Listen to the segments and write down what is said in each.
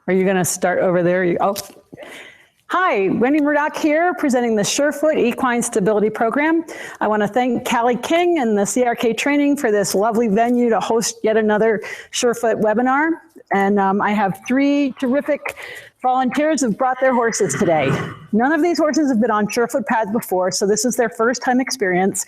Are you going to start over there? Oh. Hi, Wendy Murdoch here, presenting the Surefoot Equine Stability Program. I want to thank Callie King and the CRK Training for this lovely venue to host yet another Surefoot webinar. And I have 3 terrific volunteers who've brought their horses today. None of these horses have been on Surefoot pads before, so this is their first time experience.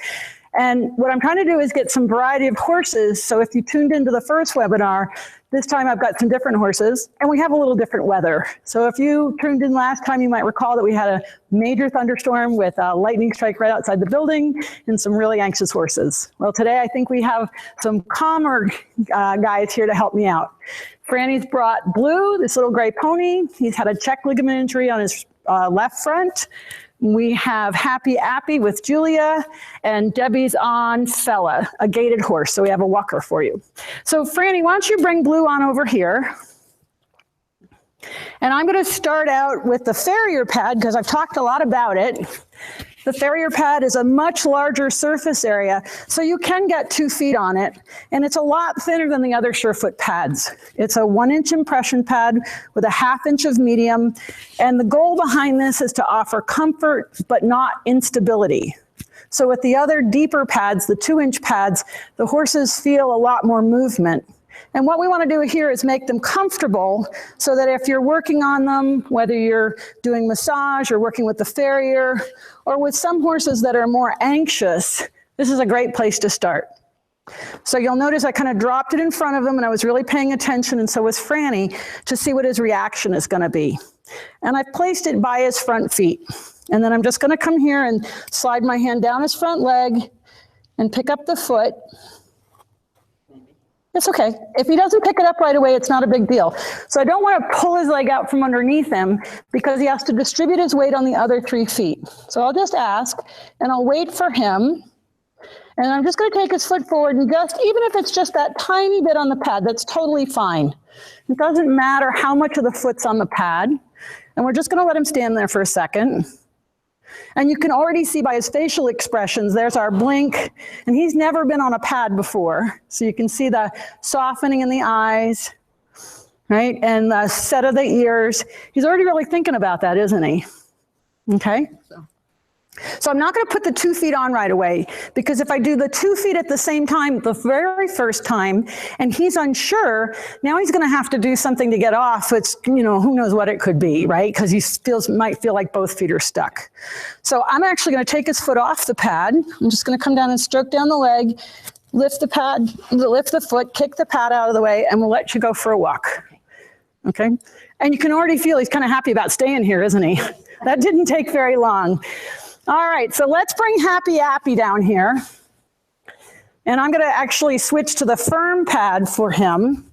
And what I'm trying to do is get some variety of horses. So if you tuned into the first webinar, this time I've got some different horses and we have a little different weather. So if you tuned in last time, you might recall that we had a major thunderstorm with a lightning strike right outside the building and some really anxious horses. Well, today I think we have some calmer guys here to help me out. Franny's brought Blue, this little gray pony. He's had a check ligament injury on his left front. We have Happy Appy with Julia, and Debbie's on Fella, a gaited horse. So we have a walker for you. So Franny, why don't you bring Blue on over here? And I'm going to start out with the Farrier Pad because I've talked a lot about it. The Farrier Pad is a much larger surface area, so you can get 2 feet on it, and it's a lot thinner than the other Surefoot pads. It's a 1-inch impression pad with a 1/2 inch of medium, and the goal behind this is to offer comfort but not instability. So with the other deeper pads, the 2-inch pads, the horses feel a lot more movement. And what we want to do here is make them comfortable so that if you're working on them, whether you're doing massage or working with the farrier, or with some horses that are more anxious, this is a great place to start. So you'll notice I kind of dropped it in front of him and I was really paying attention, and so was Franny, to see what his reaction is going to be. And I've placed it by his front feet. And then I'm just going to come here and slide my hand down his front leg and pick up the foot. It's okay. If he doesn't pick it up right away, it's not a big deal. So I don't want to pull his leg out from underneath him because he has to distribute his weight on the other 3 feet. So I'll just ask and I'll wait for him. And I'm just going to take his foot forward and just, even if it's just that tiny bit on the pad, that's totally fine. It doesn't matter how much of the foot's on the pad. And we're just going to let him stand there for a second. And you can already see by his facial expressions, there's our blink, and he's never been on a pad before. So you can see the softening in the eyes, right? And the set of the ears. He's already really thinking about that, isn't he? Okay. So I'm not going to put the 2 feet on right away, because if I do the 2 feet at the same time, the very first time, and he's unsure, now he's going to have to do something to get off. It's, who knows what it could be, right? Because he might feel like both feet are stuck. So I'm actually going to take his foot off the pad. I'm just going to come down and stroke down the leg, lift the pad, lift the foot, kick the pad out of the way, and we'll let you go for a walk. Okay? And you can already feel he's kind of happy about staying here, isn't he? That didn't take very long. All right, so let's bring Happy Appy down here. And I'm going to actually switch to the firm pad for him.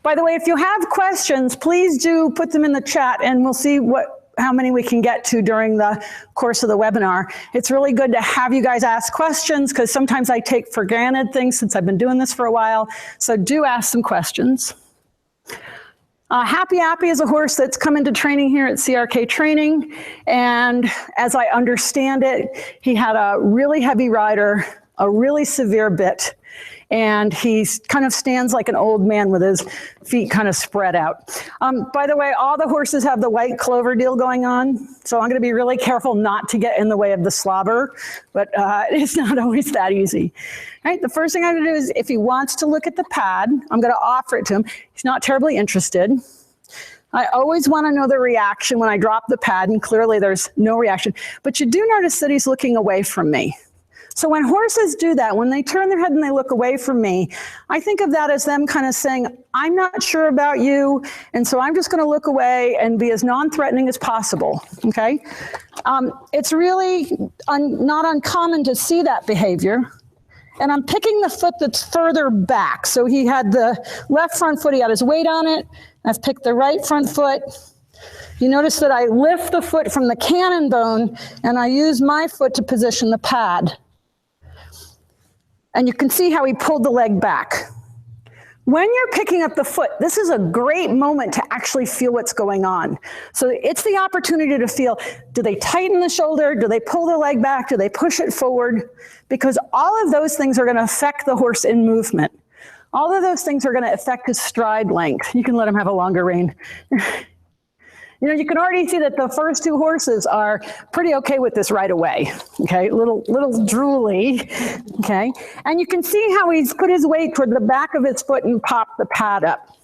By the way, if you have questions, please do put them in the chat and we'll see how many we can get to during the course of the webinar. It's really good to have you guys ask questions because sometimes I take for granted things since I've been doing this for a while. So do ask some questions. Happy Appy is a horse that's come into training here at CRK Training, and as I understand it, he had a really heavy rider, a really severe bit, and he kind of stands like an old man with his feet kind of spread out. By the way, all the horses have the white clover deal going on, so I'm going to be really careful not to get in the way of the slobber, but it's not always that easy. All right, the first thing I'm going to do is, if he wants to look at the pad, I'm going to offer it to him. He's not terribly interested. I always want to know the reaction when I drop the pad, and clearly there's no reaction. But you do notice that he's looking away from me. So when horses do that, when they turn their head and they look away from me, I think of that as them kind of saying, I'm not sure about you, and so I'm just going to look away and be as non-threatening as possible, okay? It's really not uncommon to see that behavior. And I'm picking the foot that's further back. So he had the left front foot, he had his weight on it. I've picked the right front foot. You notice that I lift the foot from the cannon bone and I use my foot to position the pad. And you can see how he pulled the leg back. When you're picking up the foot, this is a great moment to actually feel what's going on. So it's the opportunity to feel, do they tighten the shoulder? Do they pull the leg back? Do they push it forward? Because all of those things are going to affect the horse in movement. All of those things are going to affect his stride length. You can let him have a longer rein. You know, you can already see that the first two horses are pretty okay with this right away. Okay, little drooly. Okay, and you can see how he's put his weight toward the back of his foot and popped the pad up.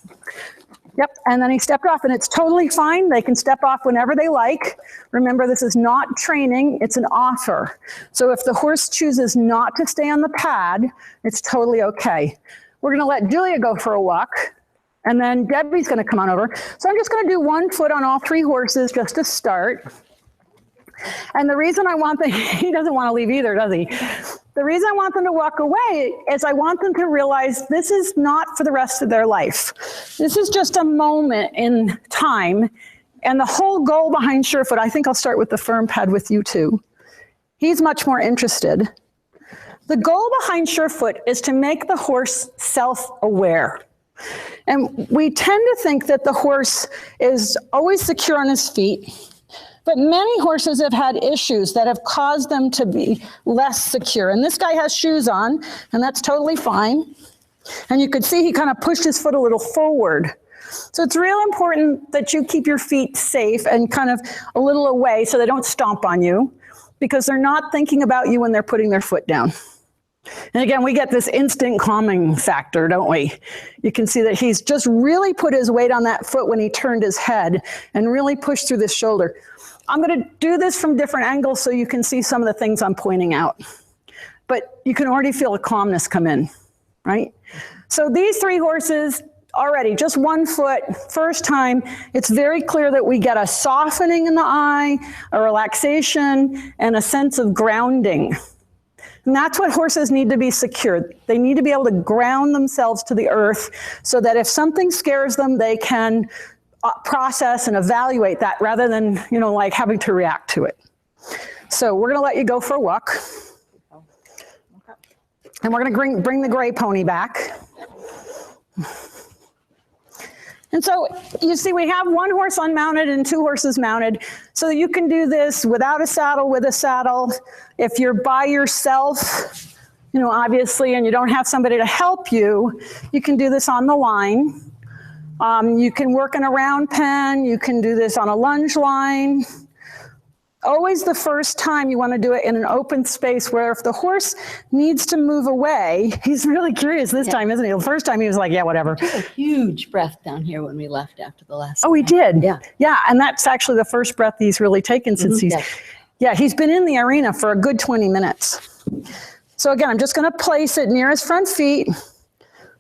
Yep, and then he stepped off, and it's totally fine. They can step off whenever they like. Remember, this is not training, it's an offer. So if the horse chooses not to stay on the pad, it's totally okay. We're gonna let Julia go for a walk, and then Debbie's gonna come on over. So I'm just gonna do 1 foot on all 3 horses just to start. And the reason I want he doesn't wanna leave either, does he? The reason I want them to walk away is I want them to realize this is not for the rest of their life. This is just a moment in time. And the whole goal behind Surefoot, I think I'll start with the firm pad with you too. He's much more interested. The goal behind Surefoot is to make the horse self-aware. And we tend to think that the horse is always secure on his feet. But many horses have had issues that have caused them to be less secure. And this guy has shoes on, and that's totally fine. And you could see he kind of pushed his foot a little forward. So it's real important that you keep your feet safe and kind of a little away so they don't stomp on you, because they're not thinking about you when they're putting their foot down. And again, we get this instant calming factor, don't we? You can see that he's just really put his weight on that foot when he turned his head and really pushed through this shoulder. I'm going to do this from different angles so you can see some of the things I'm pointing out. But you can already feel a calmness come in, right? So these 3 horses already, just 1 foot, first time, it's very clear that we get a softening in the eye, a relaxation, and a sense of grounding. And that's what horses need to be secure. They need to be able to ground themselves to the earth so that if something scares them, they can process and evaluate that rather than, you know, like having to react to it. So we're going to let you go for a walk. And we're going to bring the gray pony back. And so you see we have 1 horse unmounted and 2 horses mounted. So you can do this without a saddle, with a saddle. If you're by yourself, you know, obviously, and you don't have somebody to help you, you can do this on the line. You can work in a round pen. You can do this on a lunge line. Always the first time you want to do it in an open space where if the horse needs to move away, he's really curious this time, isn't he? The first time he was like, yeah, whatever. He took a huge breath down here when we left after the last. Oh, he did? Yeah. Yeah, and that's actually the first breath he's really taken since he's been in the arena for a good 20 minutes. So again, I'm just going to place it near his front feet,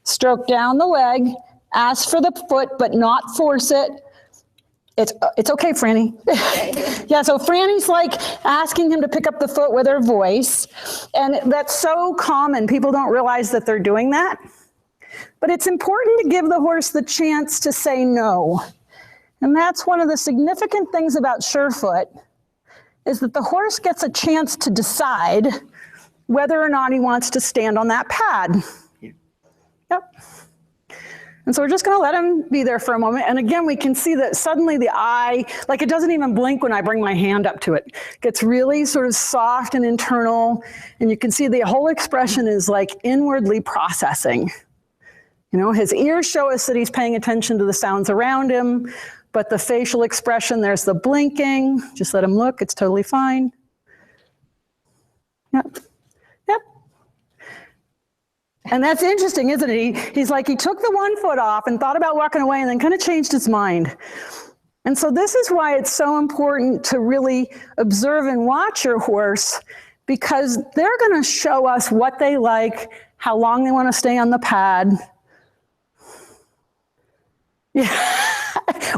stroke down the leg, ask for the foot, but not force it. It's okay, Franny. Yeah, so Franny's like asking him to pick up the foot with her voice. And that's so common. People don't realize that they're doing that. But it's important to give the horse the chance to say no. And that's one of the significant things about Surefoot, is that the horse gets a chance to decide whether or not he wants to stand on that pad. Yep. And so we're just going to let him be there for a moment. And again, we can see that suddenly the eye, like it doesn't even blink when I bring my hand up to it. It gets really sort of soft and internal. And you can see the whole expression is like inwardly processing. You know, his ears show us that he's paying attention to the sounds around him. But the facial expression, there's the blinking. Just let him look. It's totally fine. Yep. Yep. And that's interesting, isn't it? He's like, he took the 1 foot off and thought about walking away and then kind of changed his mind. And so this is why it's so important to really observe and watch your horse, because they're going to show us what they like, how long they want to stay on the pad. Yeah.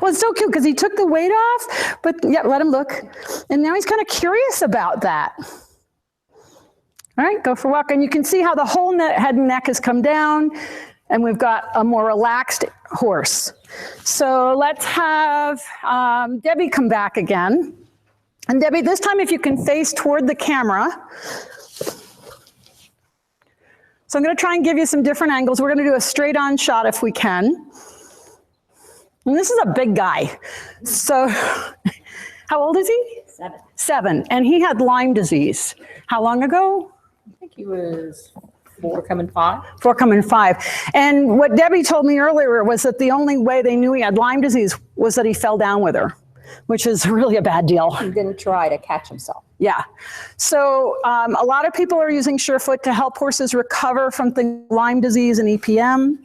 Well, it's so cute because he took the weight off, but yeah, let him look. And now he's kind of curious about that. All right, go for a walk. And you can see how the whole head and neck has come down, and we've got a more relaxed horse. So let's have Debbie come back again. And Debbie, this time if you can face toward the camera. So I'm going to try and give you some different angles. We're going to do a straight on shot if we can. And this is a big guy. So how old is he? 7. And he had Lyme disease. How long ago? I think he was 4 coming 5? 4 coming 5. And what Debbie told me earlier was that the only way they knew he had Lyme disease was that he fell down with her, which is really a bad deal. He didn't try to catch himself. Yeah. So a lot of people are using Surefoot to help horses recover from things like Lyme disease and EPM.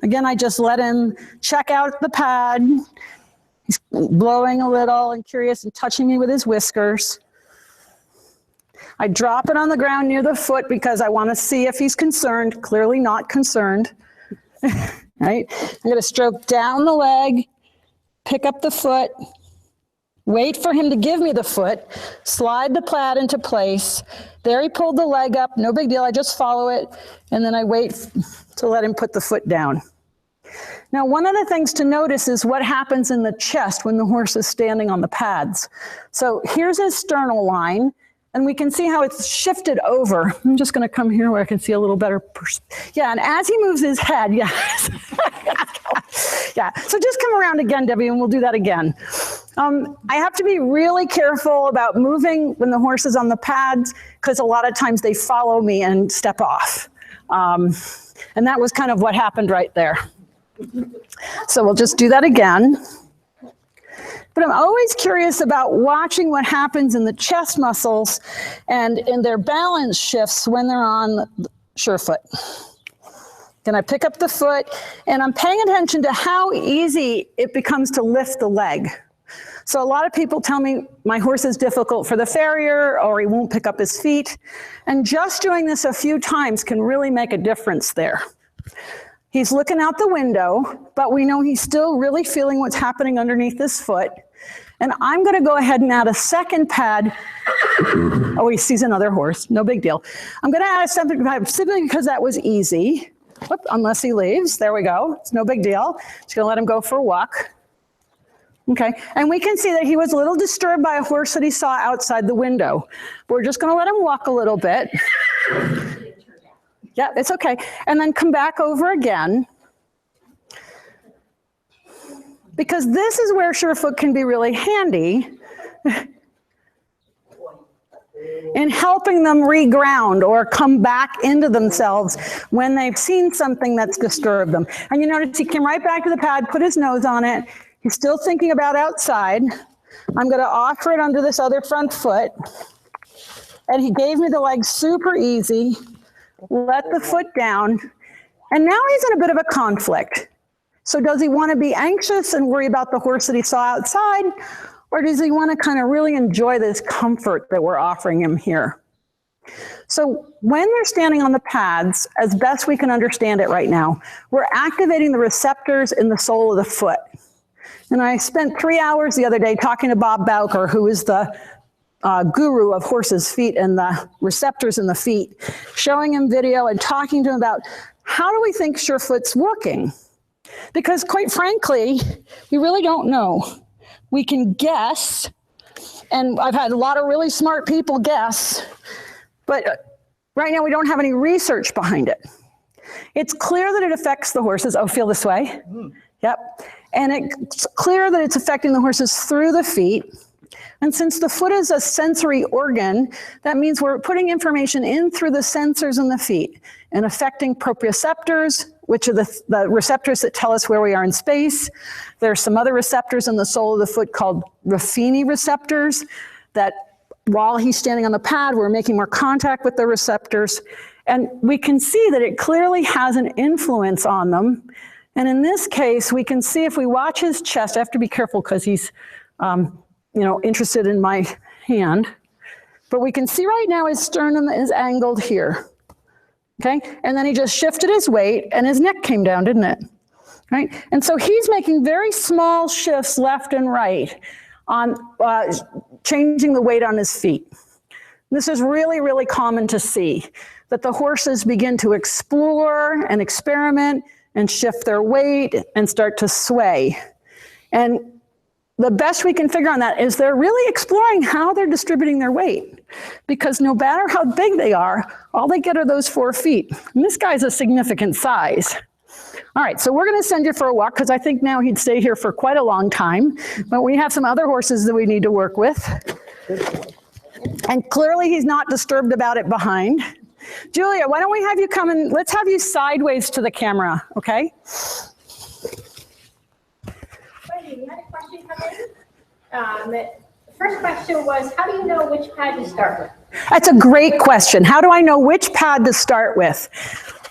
Again, I just let him check out the pad. He's blowing a little and curious and touching me with his whiskers. I drop it on the ground near the foot because I want to see if he's concerned. Clearly not concerned. Right? I'm going to stroke down the leg, pick up the foot, wait for him to give me the foot, slide the pad into place. There he pulled the leg up, no big deal, I just follow it, and then I wait to let him put the foot down. Now, one of the things to notice is what happens in the chest when the horse is standing on the pads. So here's his sternal line, and we can see how it's shifted over. I'm just going to come here where I can see a little better. Yeah, and as he moves his head, yeah. Yeah, so just come around again, Debbie, and we'll do that again. I have to be really careful about moving when the horse is on the pads because a lot of times they follow me and step off. And that was kind of what happened right there. So we'll just do that again. But I'm always curious about watching what happens in the chest muscles and in their balance shifts when they're on Surefoot. Then I pick up the foot and I'm paying attention to how easy it becomes to lift the leg. So a lot of people tell me my horse is difficult for the farrier or he won't pick up his feet. And just doing this a few times can really make a difference there. He's looking out the window, but we know he's still really feeling what's happening underneath his foot. And I'm going to go ahead and add a second pad. Oh, he sees another horse. No big deal. I'm going to add a second pad simply because that was easy. Whoop, unless he leaves. There we go. It's no big deal. Just going to let him go for a walk. Okay. And we can see that he was a little disturbed by a horse that he saw outside the window. We're just going to let him walk a little bit. Yeah, it's okay. And then come back over again. Because this is where Surefoot can be really handy in helping them reground or come back into themselves when they've seen something that's disturbed them. And you notice he came right back to the pad, put his nose on it. He's still thinking about outside. I'm going to offer it under this other front foot. And he gave me the leg super easy. Let the foot down, and now he's in a bit of a conflict. So does he want to be anxious and worry about the horse that he saw outside, or does he want to kind of really enjoy this comfort that we're offering him here? So when they're standing on the pads, as best we can understand it right now, we're activating the receptors in the sole of the foot. And I spent 3 hours the other day talking to Bob Bowker, who is the guru of horses' feet and the receptors in the feet, showing him video and talking to him about how do we think Surefoot's working? Because quite frankly, we really don't know. We can guess, and I've had a lot of really smart people guess, but right now we don't have any research behind it. It's clear that it affects the horses. Oh, feel this way? Yep. And it's clear that it's affecting the horses through the feet. And since the foot is a sensory organ, that means we're putting information in through the sensors in the feet and affecting proprioceptors, which are the receptors that tell us where we are in space. There are some other receptors in the sole of the foot called Ruffini Receptors that while he's standing on the pad, we're making more contact with the receptors. And we can see that it clearly has an influence on them. And in this case, we can see if we watch his chest, I have to be careful because he's interested in my hand. But we can see right now his sternum is angled here. Okay, and then he just shifted his weight and his neck came down, didn't it? Right, and so he's making very small shifts left and right on changing the weight on his feet. This is really, really common to see, that the horses begin to explore and experiment and shift their weight and start to sway. And the best we can figure on that is they're really exploring how they're distributing their weight, because no matter how big they are, all they get are those 4 feet. And this guy's a significant size. All right, so we're going to send you for a walk because I think now he'd stay here for quite a long time, but we have some other horses that we need to work with. And clearly he's not disturbed about it behind. Julia, why don't we have you come and let's have you sideways to the camera, okay? Wendy, we had a question come in. The first question was, how do you know which pad to start with? That's a great question. How do I know which pad to start with?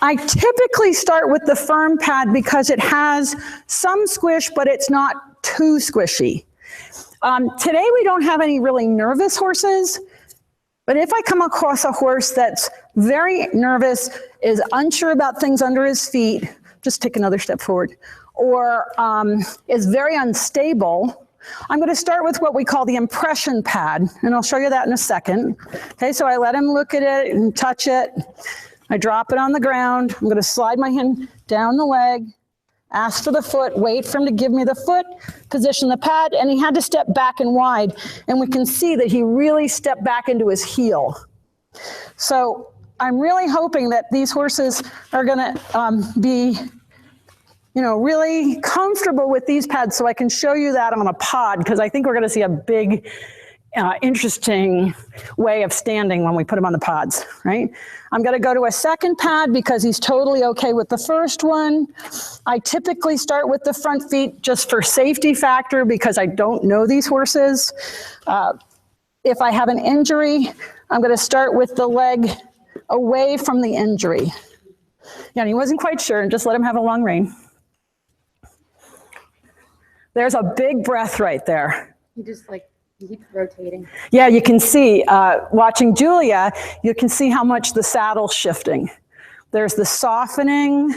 I typically start with the firm pad because it has some squish, but it's not too squishy. Today we don't have any really nervous horses, but if I come across a horse that's very nervous, is unsure about things under his feet, just take another step forward, or is very unstable, I'm going to start with what we call the impression pad, and I'll show you that in a second. Okay, so I let him look at it and touch it. I drop it on the ground. I'm going to slide my hand down the leg, ask for the foot, wait for him to give me the foot, position the pad, and he had to step back and wide. And we can see that he really stepped back into his heel. So I'm really hoping that these horses are going to be, you know, really comfortable with these pads, so I can show you that on a pod, because I think we're going to see a big, interesting way of standing when we put him on the pods, right? I'm going to go to a second pad because he's totally okay with the first one. I typically start with the front feet just for safety factor because I don't know these horses. If I have an injury, I'm going to start with the leg away from the injury. Yeah, and he wasn't quite sure, and just let him have a long rein. There's a big breath right there. You just keep rotating. Yeah, you can see, watching Julia, you can see how much the saddle's shifting. There's the softening.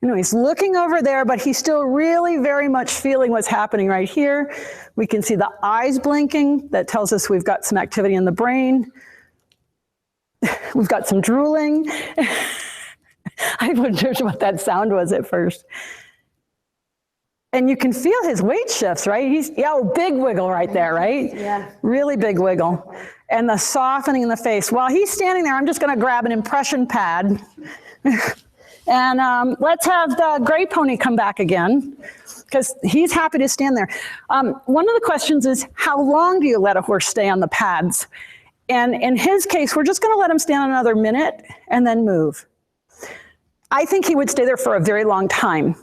You know, he's looking over there, but he's still really very much feeling what's happening right here. We can see the eyes blinking. That tells us we've got some activity in the brain. We've got some drooling. I wondered what that sound was at first. And you can feel his weight shifts, right? Big wiggle right there, right? Yeah. Really big wiggle. And the softening in the face. While he's standing there, I'm just going to grab an impression pad. And let's have the gray pony come back again, because he's happy to stand there. One of the questions is, how long do you let a horse stay on the pads? And in his case, we're just going to let him stand another minute and then move. I think he would stay there for a very long time.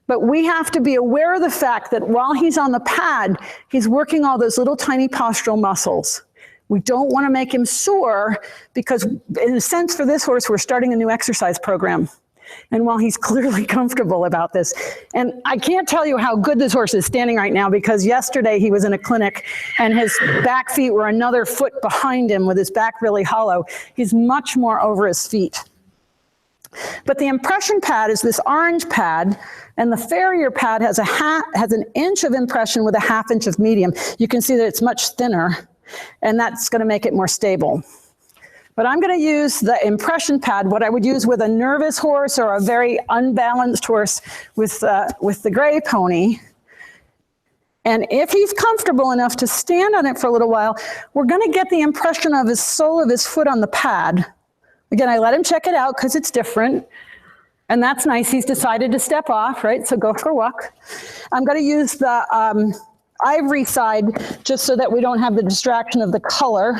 But we have to be aware of the fact that while he's on the pad, he's working all those little tiny postural muscles. We don't want to make him sore because, in a sense, for this horse, we're starting a new exercise program. And while he's clearly comfortable about this, and I can't tell you how good this horse is standing right now, because yesterday he was in a clinic and his back feet were another foot behind him with his back really hollow. He's much more over his feet. But the impression pad is this orange pad, and the Farrier pad has an inch of impression with a ½ inch of medium. You can see that it's much thinner, and that's going to make it more stable. But I'm going to use the impression pad, what I would use with a nervous horse or a very unbalanced horse with the gray pony. And if he's comfortable enough to stand on it for a little while, we're going to get the impression of his sole of his foot on the pad. Again, I let him check it out because it's different. And that's nice. He's decided to step off, right? So go for a walk. I'm going to use the ivory side just so that we don't have the distraction of the color.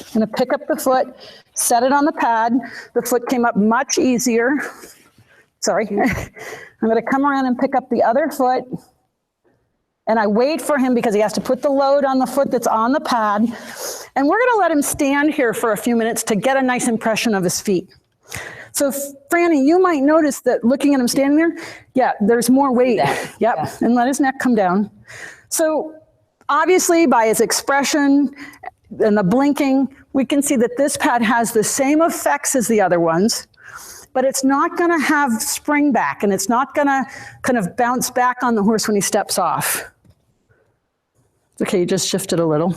I'm going to pick up the foot, set it on the pad. The foot came up much easier. Sorry. I'm going to come around and pick up the other foot. And I wait for him because he has to put the load on the foot that's on the pad. And we're going to let him stand here for a few minutes to get a nice impression of his feet. So, Franny, you might notice that looking at him standing there, yeah, there's more weight. Yep, yeah. And let his neck come down. So, obviously, by his expression and the blinking, we can see that this pad has the same effects as the other ones, but it's not going to have spring back, and it's not going to kind of bounce back on the horse when he steps off. Okay, you just shifted a little.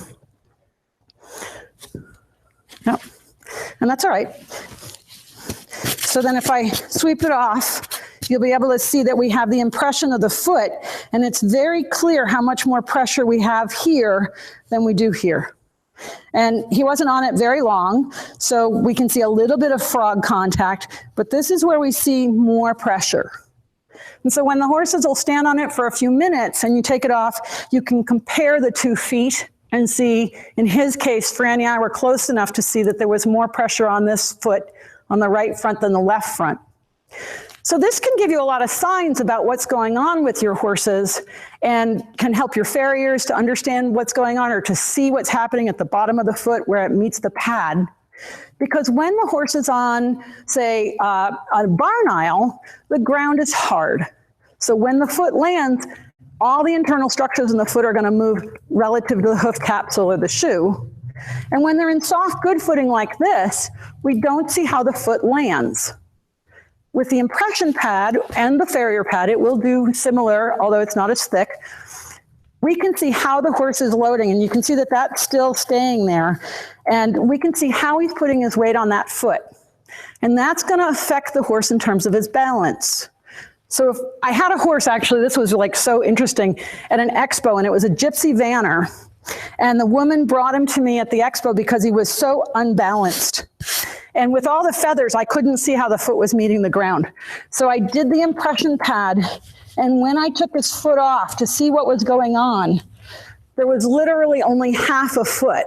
Yep, and that's all right. So then if I sweep it off, you'll be able to see that we have the impression of the foot, and it's very clear how much more pressure we have here than we do here. And he wasn't on it very long, so we can see a little bit of frog contact, but this is where we see more pressure. And so when the horses will stand on it for a few minutes and you take it off, you can compare the 2 feet and see, in his case, Franny and I were close enough to see that there was more pressure on this foot on the right front than the left front. So this can give you a lot of signs about what's going on with your horses and can help your farriers to understand what's going on or to see what's happening at the bottom of the foot where it meets the pad. Because when the horse is on, say, a barn aisle, the ground is hard. So when the foot lands, all the internal structures in the foot are going to move relative to the hoof capsule or the shoe. And when they're in soft, good footing like this, we don't see how the foot lands. With the impression pad and the Farrier pad, it will do similar, although it's not as thick. We can see how the horse is loading, and you can see that that's still staying there. And we can see how he's putting his weight on that foot. And that's going to affect the horse in terms of his balance. So if I had a horse, actually, this was like so interesting, at an expo, and it was a gypsy vanner. And the woman brought him to me at the expo because he was so unbalanced. And with all the feathers, I couldn't see how the foot was meeting the ground. So I did the impression pad, and when I took his foot off to see what was going on, there was literally only half a foot.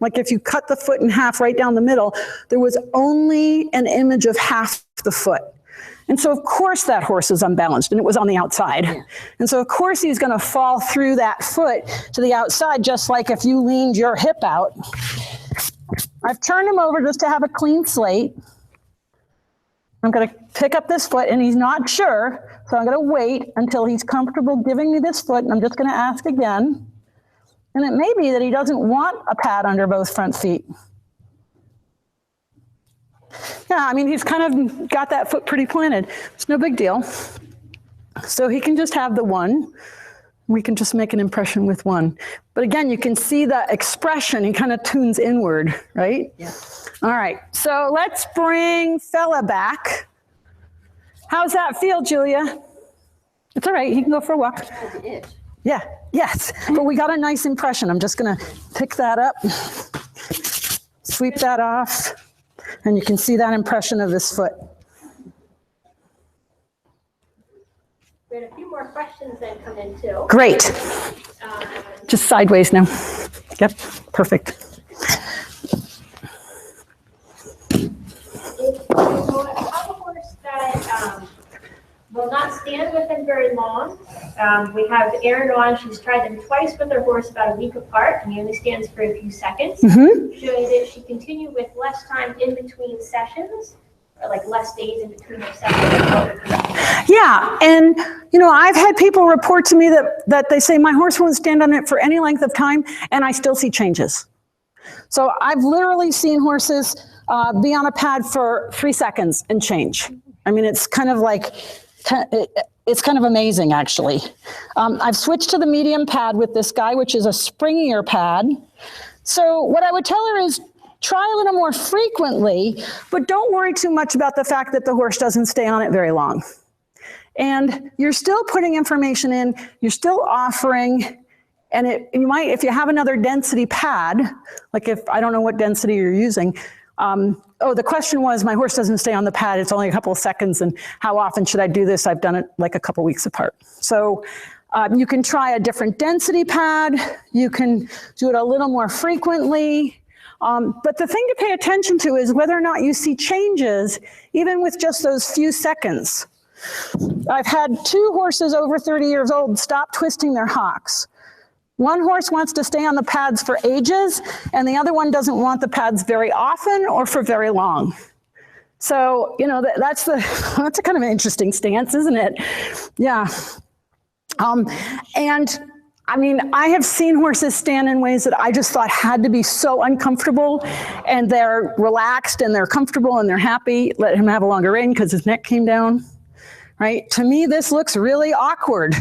Like if you cut the foot in half right down the middle, there was only an image of half the foot. And so of course that horse is unbalanced, and it was on the outside. Yeah. And so of course he's gonna fall through that foot to the outside, just like if you leaned your hip out. I've turned him over just to have a clean slate. I'm going to pick up this foot, and he's not sure, so I'm going to wait until he's comfortable giving me this foot, and I'm just going to ask again. And it may be that he doesn't want a pad under both front feet. Yeah, I mean, he's kind of got that foot pretty planted. It's no big deal. So he can just have the one. We can just make an impression with one. But again, you can see the expression. He kind of tunes inward, right? Yeah. All right, so let's bring Fella back. How's that feel, Julia? It's all right, he can go for a walk. Yeah, yes, but we got a nice impression. I'm just gonna pick that up, sweep that off, and you can see that impression of this foot. We had a few more questions that come in too. Great. Just sideways now. Yep, perfect. If you have a horse that will not stand with him very long, we have Erin on. She's tried them twice with her horse about a week apart, and he only stands for a few seconds. Mm-hmm. Should she continue with less time in between sessions? Or like less days in between their sessions? Yeah, and you know, I've had people report to me that they say my horse won't stand on it for any length of time, and I still see changes. So I've literally seen horses be on a pad for 3 seconds and change. I mean, it's kind of like, it's kind of amazing, actually. I've switched to the medium pad with this guy, which is a springier pad. So what I would tell her is, try a little more frequently, but don't worry too much about the fact that the horse doesn't stay on it very long. And you're still putting information in, you're still offering, and you might, if you have another density pad, like if, I don't know what density you're using. Oh, the question was, my horse doesn't stay on the pad, it's only a couple of seconds, and how often should I do this? I've done it like a couple weeks apart. So you can try a different density pad, you can do it a little more frequently. But the thing to pay attention to is whether or not you see changes, even with just those few seconds. I've had 2 horses over 30 years old stop twisting their hocks. One horse wants to stay on the pads for ages, and the other one doesn't want the pads very often or for very long. So, you know, that's a kind of an interesting stance, isn't it? Yeah. And I mean, I have seen horses stand in ways that I just thought had to be so uncomfortable, and they're relaxed and they're comfortable and they're happy. Let him have a longer rein because his neck came down, right? To me, this looks really awkward.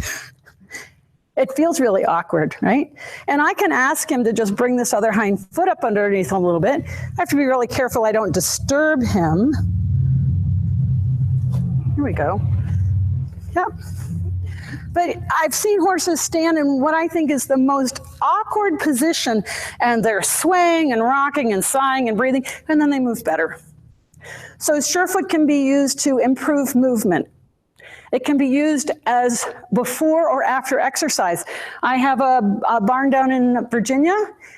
It feels really awkward, right? And I can ask him to just bring this other hind foot up underneath him a little bit. I have to be really careful I don't disturb him. Here we go. Yep. But I've seen horses stand in what I think is the most awkward position, and they're swaying and rocking and sighing and breathing, and then they move better. So Surefoot can be used to improve movement. It can be used as before or after exercise. I have a barn down in Virginia,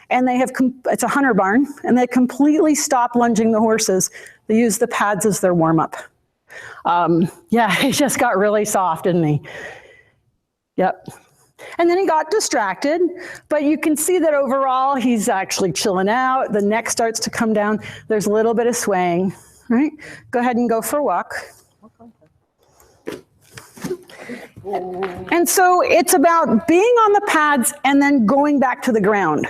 and they have, it's a hunter barn, and they completely stop lunging the horses. They use the pads as their warm-up. Yeah, he just got really soft, didn't he? Yep. And then he got distracted, but you can see that overall he's actually chilling out. The neck starts to come down. There's a little bit of swaying, right? Go ahead and go for a walk. And so it's about being on the pads and then going back to the ground.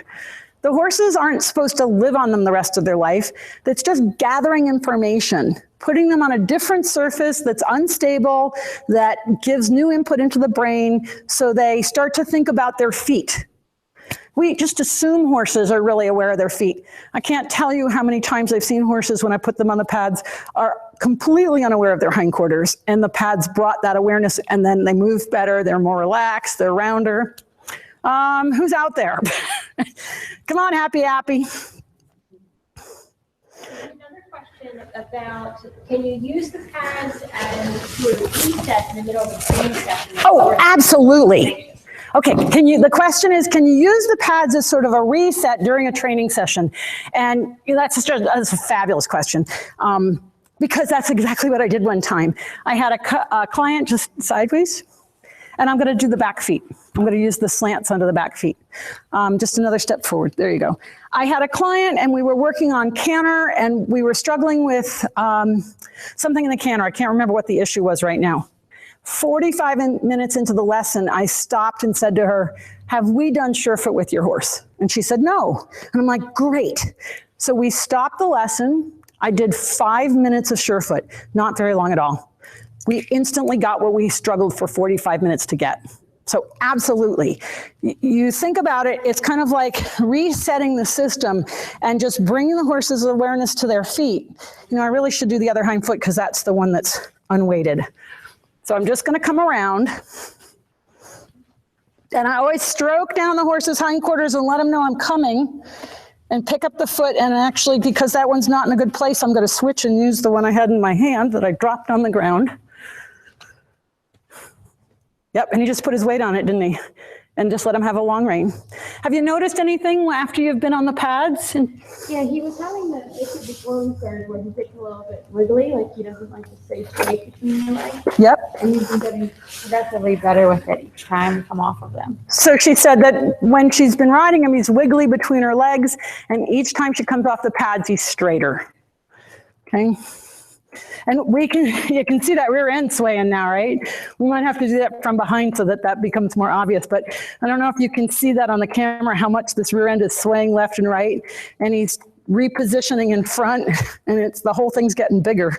The horses aren't supposed to live on them the rest of their life. That's just gathering information, putting them on a different surface that's unstable, that gives new input into the brain, so they start to think about their feet. We just assume horses are really aware of their feet. I can't tell you how many times I've seen horses when I put them on the pads are completely unaware of their hindquarters, and the pads brought that awareness, and then they move better, they're more relaxed, they're rounder. Who's out there? Come on, happy. Another question about, can you use the pads and sort of reset in the middle of a training session? Oh, absolutely. Okay, the question is, can you use the pads as sort of a reset during a training session? And that's a fabulous question. Because that's exactly what I did one time. I had a client just sideways, and I'm going to do the back feet. I'm going to use the slants under the back feet. Just another step forward. There you go. I had a client, and we were working on canter, and we were struggling with something in the canter. I can't remember what the issue was right now. 45 minutes into the lesson, I stopped and said to her, "Have we done Surefoot with your horse?" And she said, "No." And I'm like, "Great." So we stopped the lesson. I did 5 minutes of Surefoot, not very long at all. We instantly got what we struggled for 45 minutes to get. So absolutely. You think about it, it's kind of like resetting the system and just bringing the horse's awareness to their feet. I really should do the other hind foot because that's the one that's unweighted. So I'm just going to come around. And I always stroke down the horse's hindquarters and let him know I'm coming. And pick up the foot, and actually, because that one's not in a good place, I'm going to switch and use the one I had in my hand that I dropped on the ground. Yep, and he just put his weight on it, didn't he? And just let him have a long rein. Have you noticed anything after you've been on the pads? Yeah, he was having the issue before we started where he gets a little bit wiggly, like he doesn't like to stay straight between your legs. Yep. And he's been getting progressively better with it each time we come off of them. So she said that when she's been riding him, he's wiggly between her legs, and each time she comes off the pads, he's straighter. Okay. And you can see that rear end swaying now, right? We might have to do that from behind so that becomes more obvious, but I don't know if you can see that on the camera, how much this rear end is swaying left and right, and he's repositioning in front, and the whole thing's getting bigger.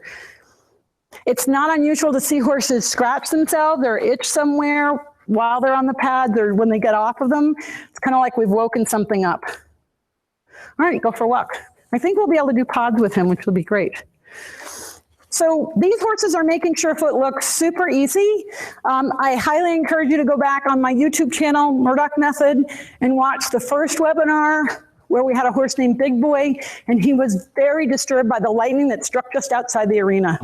It's not unusual to see horses scratch themselves or itch somewhere while they're on the pads or when they get off of them. It's kind of like we've woken something up. All right, go for a walk. I think we'll be able to do pods with him, which will be great. So these horses are making Surefoot look super easy. I highly encourage you to go back on my YouTube channel, Murdoch Method, and watch the first webinar where we had a horse named Big Boy, and he was very disturbed by the lightning that struck just outside the arena,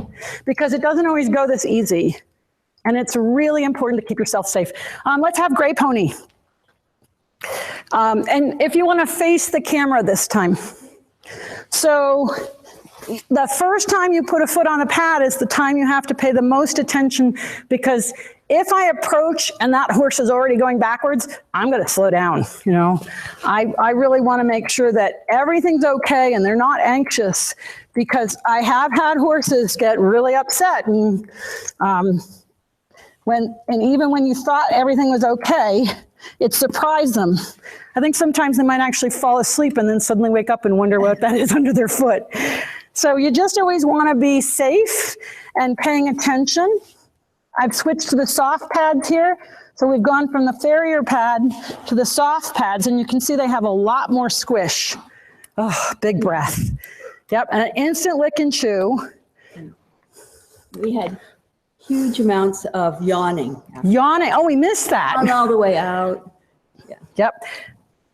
because it doesn't always go this easy. And it's really important to keep yourself safe. Let's have Gray Pony. And if you want to face the camera this time. So the first time you put a foot on a pad is the time you have to pay the most attention, because if I approach and that horse is already going backwards, I'm going to slow down. I really want to make sure that everything's okay and they're not anxious, because I have had horses get really upset, and even when you thought everything was okay, it surprised them. I think sometimes they might actually fall asleep and then suddenly wake up and wonder what that is under their foot. So you just always want to be safe and paying attention. I've switched to the soft pads here. So we've gone from the Farrier Pad to the soft pads, and you can see they have a lot more squish. Oh, big breath. Yep, and an instant lick and chew. We had huge amounts of yawning. Yawning, oh, we missed that. On all the way out. Yeah. Yep.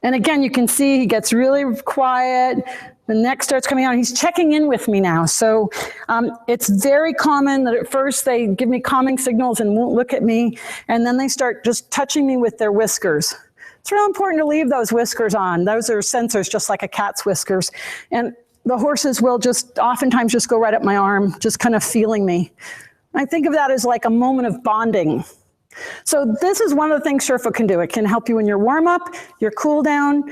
And again, you can see he gets really quiet. The neck starts coming out. He's checking in with me now. So it's very common that at first they give me calming signals and won't look at me. And then they start just touching me with their whiskers. It's real important to leave those whiskers on. Those are sensors, just like a cat's whiskers. And the horses will just oftentimes just go right up my arm, just kind of feeling me. I think of that as like a moment of bonding. So this is one of the things Surefoot can do. It can help you in your warm up, your cool down,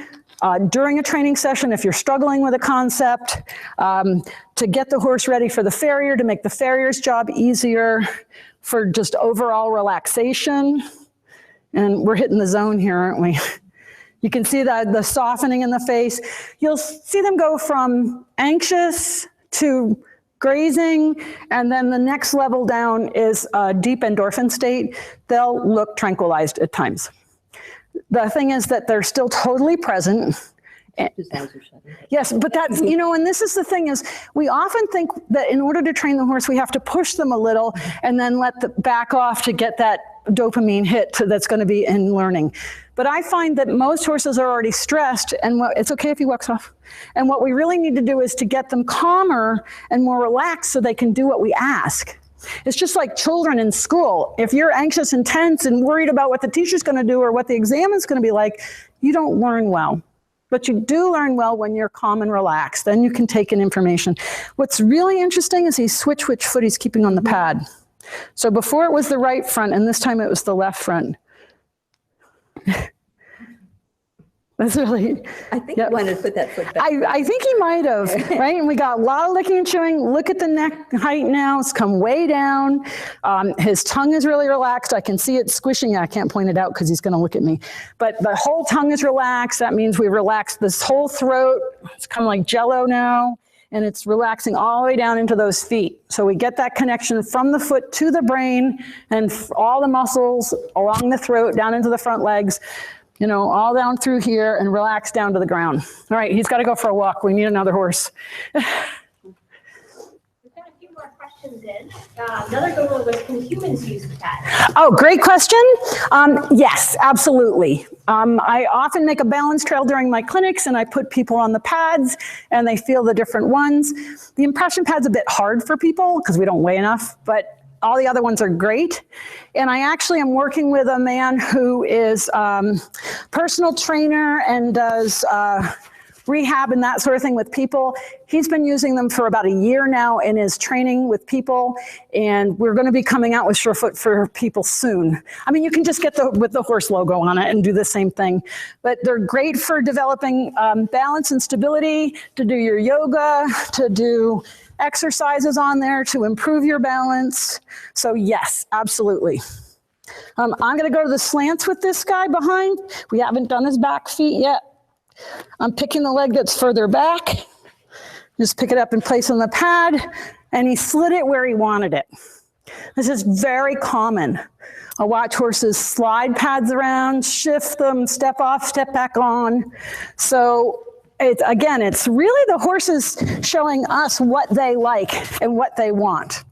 during a training session if you're struggling with a concept, to get the horse ready for the farrier, to make the farrier's job easier, for just overall relaxation. And we're hitting the zone here, aren't we? You can see the softening in the face. You'll see them go from anxious to grazing, and then the next level down is a deep endorphin state. They'll look tranquilized at times. The thing is that they're still totally present. Yes, but that's, you know, and this is the thing is, we often think that in order to train the horse, we have to push them a little and then let them back off to get that dopamine hit that's going to be in learning. But I find that most horses are already stressed, and it's okay if he walks off. And what we really need to do is to get them calmer and more relaxed so they can do what we ask. It's just like children in school. If you're anxious and tense and worried about what the teacher's going to do or what the exam is going to be like, you don't learn well. But you do learn well when you're calm and relaxed. Then you can take in information. What's really interesting is he switched which foot he's keeping on the pad. So before it was the right front, and this time it was the left front. That's really... I think he wanted to put that foot back. I think he might have, right? And we got a lot of licking and chewing. Look at the neck height now. It's come way down. His tongue is really relaxed. I can see it squishing. I can't point it out because he's going to look at me. But the whole tongue is relaxed. That means we relaxed this whole throat. It's kind of like jello now. And it's relaxing all the way down into those feet. So we get that connection from the foot to the brain and all the muscles along the throat, down into the front legs, you know, all down through here and relax down to the ground. All right, he's got to go for a walk. We need another horse. We've got a few more questions in. Another good one was, can humans use the pad? Oh, great question. Yes, absolutely. I often make a balance trail during my clinics and I put people on the pads and they feel the different ones. The impression pad's a bit hard for people because we don't weigh enough, but all the other ones are great. And I actually am working with a man who is personal trainer and does rehab and that sort of thing with people. He's been using them for about a year now in his training with people. And we're going to be coming out with Surefoot for people soon. I mean, you can just get with the horse logo on it and do the same thing. But they're great for developing balance and stability, to do your yoga, to do exercises on there to improve your balance. So yes, absolutely. I'm going to go to the slants with this guy behind. We haven't done his back feet yet. I'm picking the leg that's further back. Just pick it up and place on the pad. And he slid it where he wanted it. This is very common. I watch horses slide pads around, shift them, step off, step back on. So again, it's really the horses showing us what they like and what they want.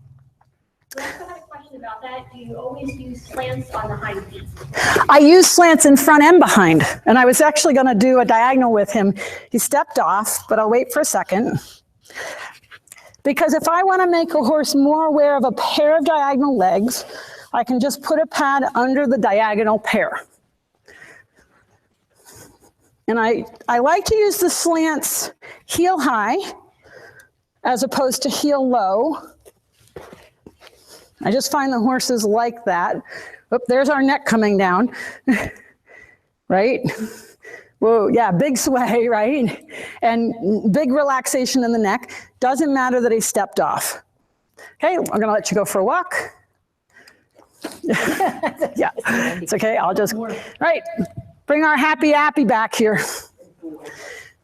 We also had a question about that. Do you always use slants on the hind feet? I use slants in front and behind, and I was actually going to do a diagonal with him. He stepped off, but I'll wait for a second. Because if I want to make a horse more aware of a pair of diagonal legs, I can just put a pad under the diagonal pair. And I like to use the slants heel high as opposed to heel low. I just find the horses like that. Oop, there's our neck coming down, right? Whoa, yeah, big sway, right? And big relaxation in the neck. Doesn't matter that he stepped off. Okay, I'm gonna let you go for a walk. Yeah, it's okay, I'll just, right. Bring our happy appy back here.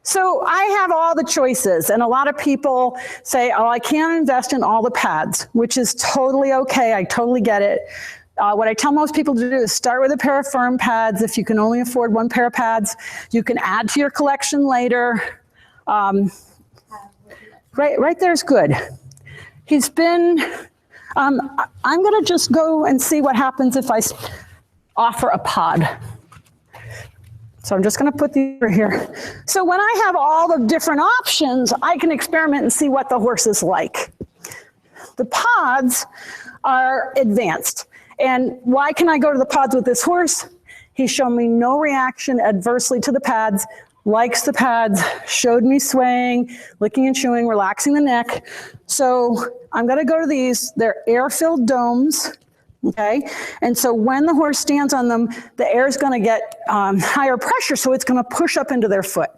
So I have all the choices, and a lot of people say, oh, I can't invest in all the pads, which is totally okay. I totally get it. What I tell most people to do is start with a pair of firm pads. If you can only afford one pair of pads, you can add to your collection later. Right there's good. He's been, I'm gonna just go and see what happens if I offer a pod. So I'm just going to put these over here. So when I have all the different options, I can experiment and see what the horse is like. The pods are advanced. And why can I go to the pods with this horse? He's shown me no reaction adversely to the pads, likes the pads, showed me swaying, licking and chewing, relaxing the neck. So I'm going to go to these. They're air-filled domes. Okay, and so when the horse stands on them, the air is going to get higher pressure, so it's going to push up into their foot.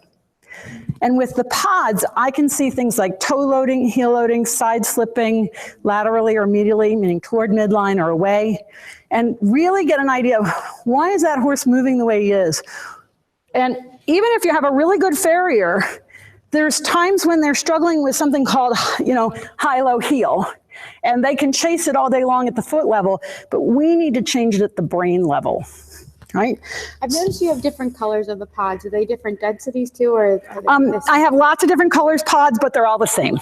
And with the pods, I can see things like toe loading, heel loading, side slipping, laterally or medially, meaning toward midline or away, and really get an idea of why is that horse moving the way he is. And even if you have a really good farrier, there's times when they're struggling with something called, high-low heel. And they can chase it all day long at the foot level, but we need to change it at the brain level, right? I've noticed you have different colors of the pods. Are they different densities too, or I have lots of different colors pods, but they're all the same.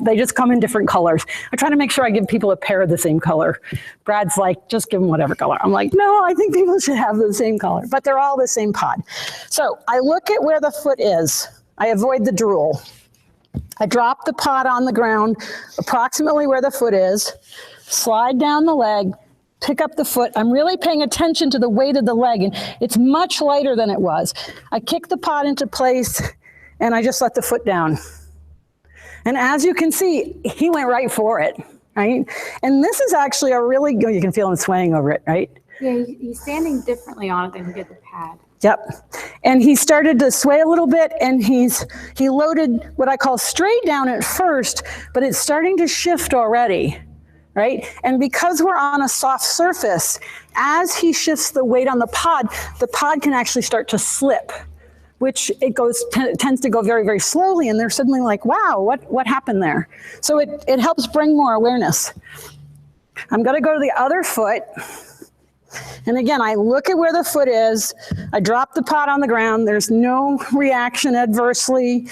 They just come in different colors. I try to make sure I give people a pair of the same color. Brad's like, just give them whatever color. I'm like, no, I think people should have the same color, but they're all the same pod. So I look at where the foot is. I avoid the drool. I drop the pod on the ground, approximately where the foot is, slide down the leg, pick up the foot. I'm really paying attention to the weight of the leg, and it's much lighter than it was. I kick the pod into place, and I just let the foot down. And as you can see, he went right for it, right? And this is actually a really good, you can feel him swaying over it, right? Yeah, he's standing differently on it than he did the pad. Yep. And he started to sway a little bit, and he loaded what I call straight down at first, but it's starting to shift already, right? And because we're on a soft surface, as he shifts the weight on the pod can actually start to slip, which tends to go very, very slowly, and they're suddenly like, wow, what happened there? So it helps bring more awareness. I'm going to go to the other foot. And again, I look at where the foot is. I drop the pod on the ground. There's no reaction adversely.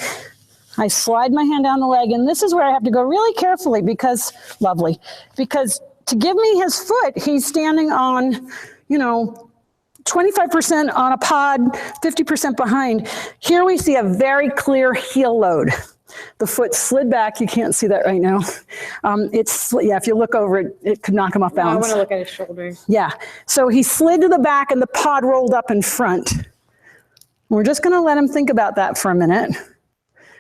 I slide my hand down the leg. And this is where I have to go really carefully because to give me his foot, he's standing on, 25% on a pod, 50% behind. Here we see a very clear heel load. The foot slid back. You can't see that right now. If you look over it, it could knock him off balance. I want to look at his shoulders. Yeah. So he slid to the back and the pod rolled up in front. We're just going to let him think about that for a minute.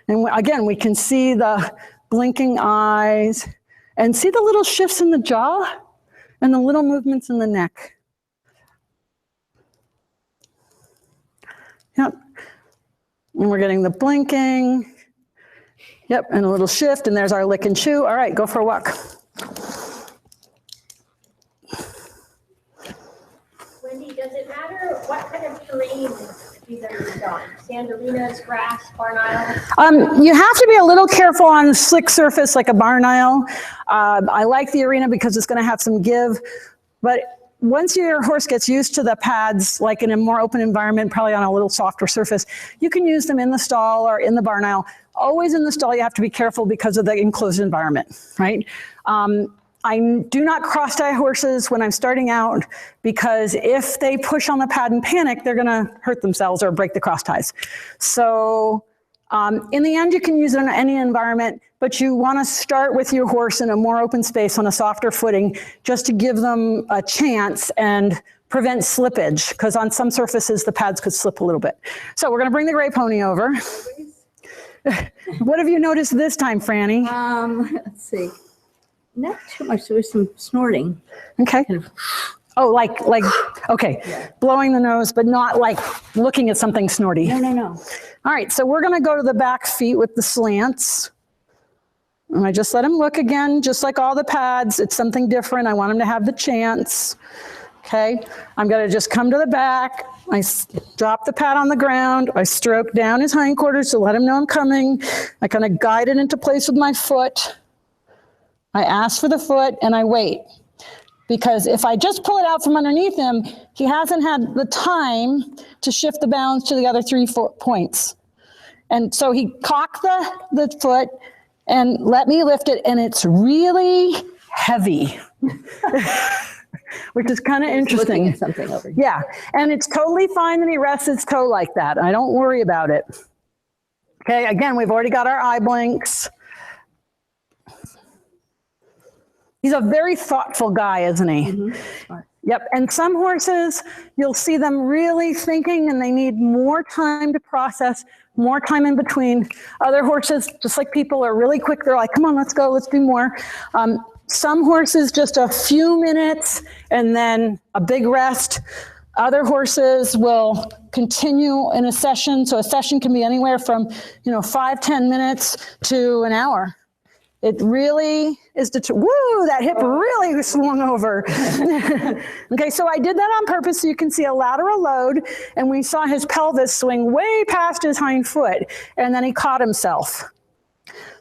And again, we can see the blinking eyes and see the little shifts in the jaw and the little movements in the neck. Yep. And we're getting the blinking. Yep, and a little shift, and there's our lick and chew. All right, go for a walk. Wendy, does it matter what kind of terrain these are used on? Sand arenas, grass, barn aisles? You have to be a little careful on a slick surface like a barn aisle. I like the arena because it's going to have some give, but once your horse gets used to the pads, like in a more open environment, probably on a little softer surface, you can use them in the stall or in the barn aisle. Always in the stall, you have to be careful because of the enclosed environment, right? I do not cross tie horses when I'm starting out because if they push on the pad and panic, they're gonna hurt themselves or break the cross ties. So in the end, you can use it in any environment, but you wanna start with your horse in a more open space on a softer footing just to give them a chance and prevent slippage, because on some surfaces, the pads could slip a little bit. So we're gonna bring the gray pony over. What have you noticed this time, Franny? Let's see. Not too much. There was some snorting. Okay. Oh, okay. Yeah. Blowing the nose, but not like looking at something snorty. No. All right, so we're gonna go to the back feet with the slants. And I just let him look again, just like all the pads. It's something different. I want him to have the chance. Okay, I'm gonna just come to the back. I drop the pad on the ground. I stroke down his hindquarters to let him know I'm coming. I kind of guide it into place with my foot. I ask for the foot and I wait. Because if I just pull it out from underneath him, he hasn't had the time to shift the balance to the other 3 points. And so he cocked the foot and let me lift it, and it's really heavy. which is kind of Looking interesting. at something over here. Yeah, and it's totally fine that he rests his toe like that. I don't worry about it. Okay, again, we've already got our eye blinks. He's a very thoughtful guy, isn't he? Mm-hmm. Yep, and some horses, you'll see them really thinking and they need more time to process, more time in between. Other horses, just like people, are really quick. They're like, come on, let's go, let's do more. Some horses, just a few minutes and then a big rest. Other horses will continue in a session. So a session can be anywhere from, 5-10 minutes to an hour. It really is, woo, that hip really swung over. Okay, so I did that on purpose so you can see a lateral load, and we saw his pelvis swing way past his hind foot, and then he caught himself.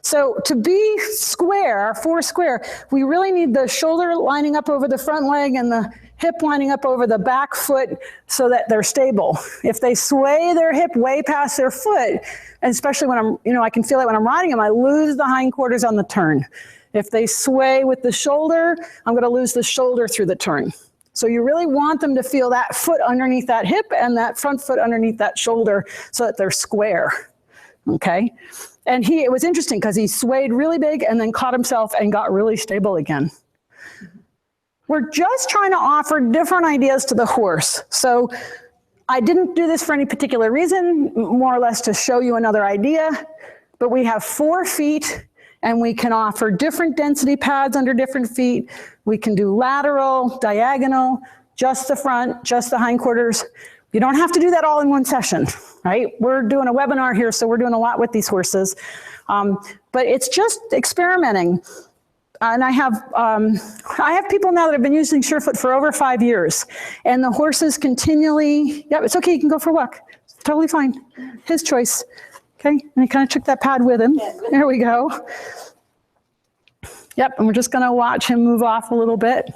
So to be square, 4 square, we really need the shoulder lining up over the front leg and the hip lining up over the back foot so that they're stable. If they sway their hip way past their foot, and especially when I can feel it when I'm riding them, I lose the hindquarters on the turn. If they sway with the shoulder, I'm going to lose the shoulder through the turn. So you really want them to feel that foot underneath that hip and that front foot underneath that shoulder so that they're square. Okay? And it was interesting because he swayed really big and then caught himself and got really stable again. We're just trying to offer different ideas to the horse. So I didn't do this for any particular reason, more or less to show you another idea, but we have 4 feet and we can offer different density pads under different feet. We can do lateral, diagonal, just the front, just the hindquarters. You don't have to do that all in one session, right? We're doing a webinar here, so we're doing a lot with these horses. But it's just experimenting. And I have people now that have been using Surefoot for over 5 years, and the horses continually, yeah, it's okay, you can go for a walk. It's totally fine. His choice. Okay, and he kind of took that pad with him. There we go. Yep, and we're just gonna watch him move off a little bit.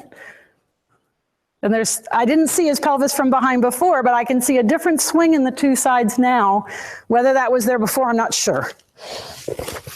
And I didn't see his pelvis from behind before, but I can see a different swing in the 2 sides now. Whether that was there before, I'm not sure.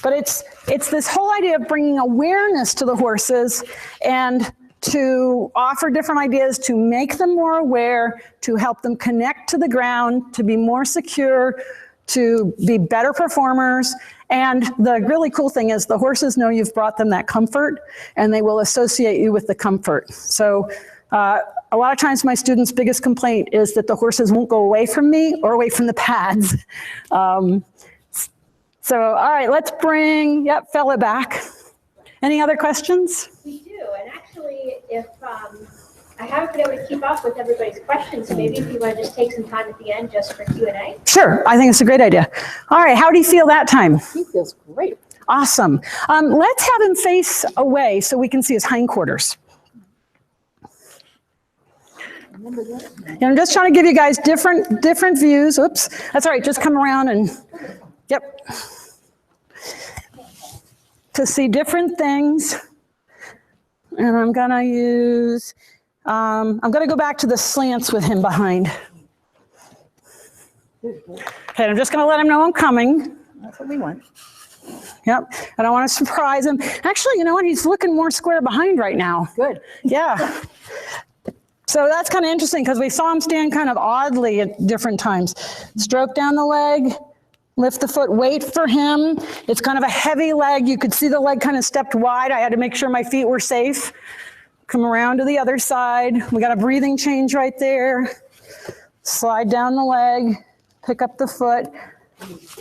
But it's this whole idea of bringing awareness to the horses and to offer different ideas to make them more aware, to help them connect to the ground, to be more secure, to be better performers. And the really cool thing is the horses know you've brought them that comfort, and they will associate you with the comfort. So a lot of times my students' biggest complaint is that the horses won't go away from me or away from the pads. So, all right, let's bring, fella back. Any other questions? We do, and actually, if I haven't been able to keep up with everybody's questions, so maybe if you want to just take some time at the end just for Q&A. Sure, I think it's a great idea. All right, how do you feel that time? He feels great. Awesome. Let's have him face away so we can see his hindquarters. And I'm just trying to give you guys different views. Oops, that's all right, just come around and, yep. To see different things. And I'm gonna use, I'm gonna go back to the slants with him behind. Okay, I'm just gonna let him know I'm coming. That's what we want. Yep, and I wanna surprise him. Actually, you know what, he's looking more square behind right now. Good. Yeah. So that's kind of interesting because we saw him stand kind of oddly at different times. Stroke down the leg, lift the foot, wait for him. It's kind of a heavy leg. You could see the leg kind of stepped wide. I had to make sure my feet were safe. Come around to the other side. We got a breathing change right there. Slide down the leg, pick up the foot.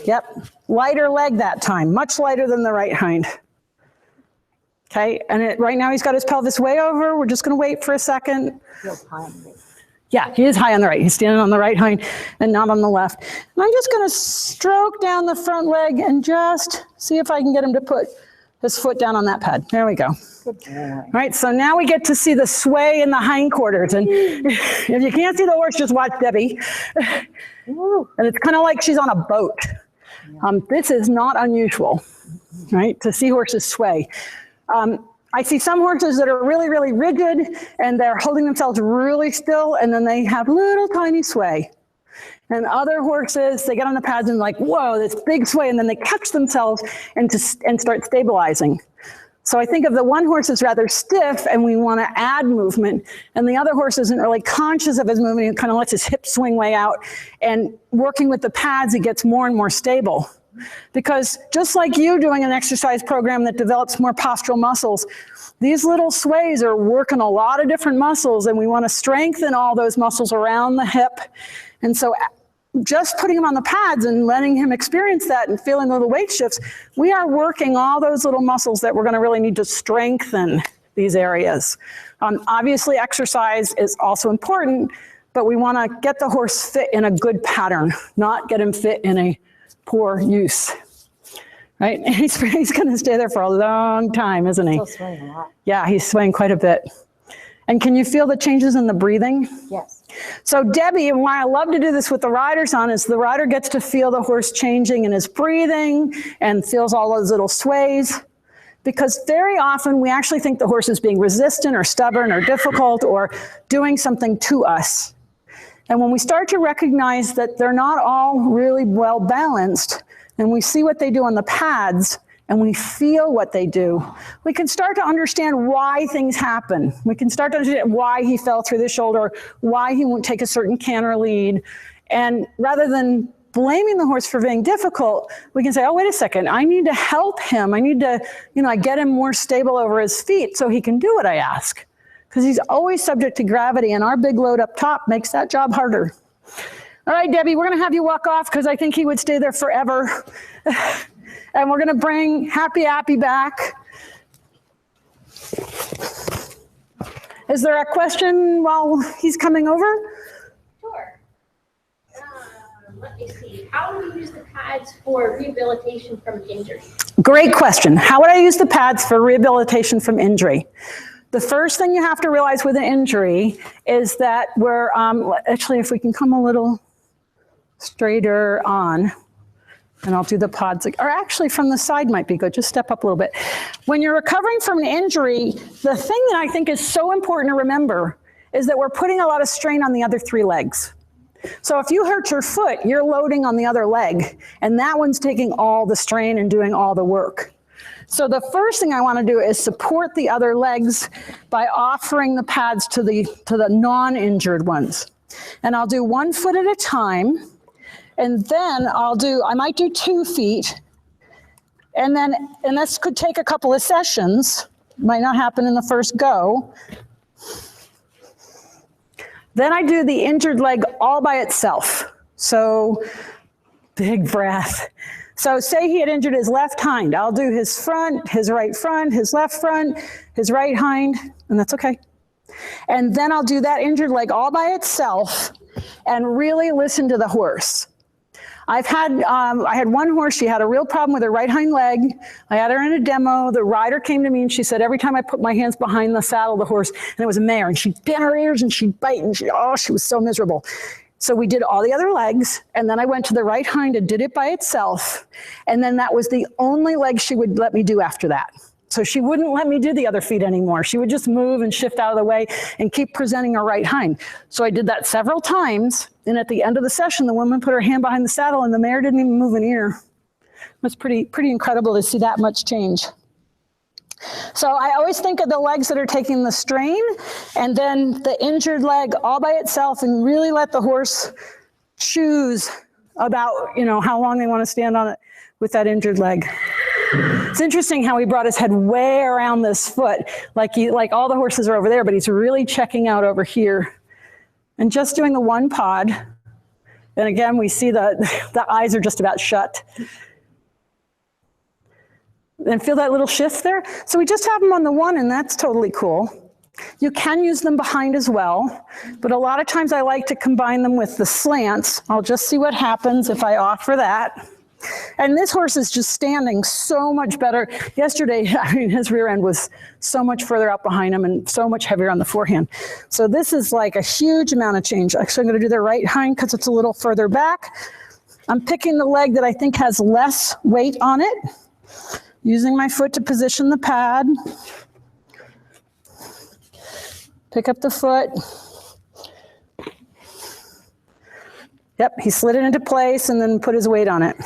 Yep, lighter leg that time, much lighter than the right hind. Okay, and right now he's got his pelvis way over. We're just gonna wait for a second. Feels high on the right. Yeah, he is high on the right. He's standing on the right hind and not on the left. And I'm just gonna stroke down the front leg and just see if I can get him to put his foot down on that pad. There we go. Good boy. All right, so now we get to see the sway in the hindquarters. And if you can't see the horse, just watch Debbie. And it's kind of like she's on a boat. This is not unusual, right, to see horses sway. I see some horses that are really, really rigid and they're holding themselves really still, and then they have little tiny sway. And other horses, they get on the pads and like, whoa, this big sway, and then they catch themselves and start stabilizing. So I think of the one horse as rather stiff and we want to add movement, and the other horse isn't really conscious of his movement. He kind of lets his hips swing way out, and working with the pads, he gets more and more stable. Because just like you doing an exercise program that develops more postural muscles, these little sways are working a lot of different muscles, and we want to strengthen all those muscles around the hip. And so just putting him on the pads and letting him experience that and feeling the little weight shifts, we are working all those little muscles that we're going to really need to strengthen these areas. Obviously, exercise is also important, but we want to get the horse fit in a good pattern, not get him fit in a poor use. Right? And he's going to stay there for a long time, isn't he? Still swaying a lot. Yeah, he's swaying quite a bit. And can you feel the changes in the breathing? Yes. So Debbie, and why I love to do this with the riders on, is the rider gets to feel the horse changing in his breathing and feels all those little sways. Because very often we actually think the horse is being resistant or stubborn or difficult or doing something to us. And when we start to recognize that they're not all really well balanced, and we see what they do on the pads, and we feel what they do, we can start to understand why things happen. We can start to understand why he fell through the shoulder, why he won't take a certain canter lead. And rather than blaming the horse for being difficult, we can say, oh, wait a second, I need to help him. I need to, get him more stable over his feet so he can do what I ask. Because he's always subject to gravity, and our big load up top makes that job harder. All right, Debbie, we're going to have you walk off because I think he would stay there forever. And we're going to bring Happy back. Is there a question while he's coming over? Sure. Let me see. How do you use the pads for rehabilitation from injury? Great question. How would I use the pads for rehabilitation from injury? The first thing you have to realize with an injury is that we're, actually, if we can come a little straighter on, and I'll do the pods, or actually from the side might be good, just step up a little bit. When you're recovering from an injury, the thing that I think is so important to remember is that we're putting a lot of strain on the other three legs. So if you hurt your foot, you're loading on the other leg, and that one's taking all the strain and doing all the work. So the first thing I want to do is support the other legs by offering the pads to the non-injured ones. And I'll do 1 foot at a time. And then I might do 2 feet. And this could take a couple of sessions. Might not happen in the first go. Then I do the injured leg all by itself. So big breath. So say he had injured his left hind. I'll do his front, his right front, his left front, his right hind, and that's okay. And then I'll do that injured leg all by itself and really listen to the horse. I had one horse, she had a real problem with her right hind leg. I had her in a demo. The rider came to me and she said, every time I put my hands behind the saddle of the horse, and it was a mare, and she'd bend her ears and she'd bite, and she was so miserable. So we did all the other legs, and then I went to the right hind and did it by itself. And then that was the only leg she would let me do after that. So she wouldn't let me do the other feet anymore. She would just move and shift out of the way and keep presenting her right hind. So I did that several times. And at the end of the session, the woman put her hand behind the saddle and the mare didn't even move an ear. It was pretty incredible to see that much change. So I always think of the legs that are taking the strain and then the injured leg all by itself, and really let the horse choose about, how long they want to stand on it with that injured leg. It's interesting how he brought his head way around this foot, like all the horses are over there, but he's really checking out over here. And just doing the 1 pod, and again, we see the eyes are just about shut. And feel that little shift there? So we just have them on the 1, and that's totally cool. You can use them behind as well, but a lot of times I like to combine them with the slants. I'll just see what happens if I offer that. And this horse is just standing so much better. Yesterday, his rear end was so much further out behind him and so much heavier on the forehand. So this is like a huge amount of change. Actually, I'm going to do the right hind because it's a little further back. I'm picking the leg that I think has less weight on it, using my foot to position the pad. Pick up the foot. Yep, he slid it into place and then put his weight on it.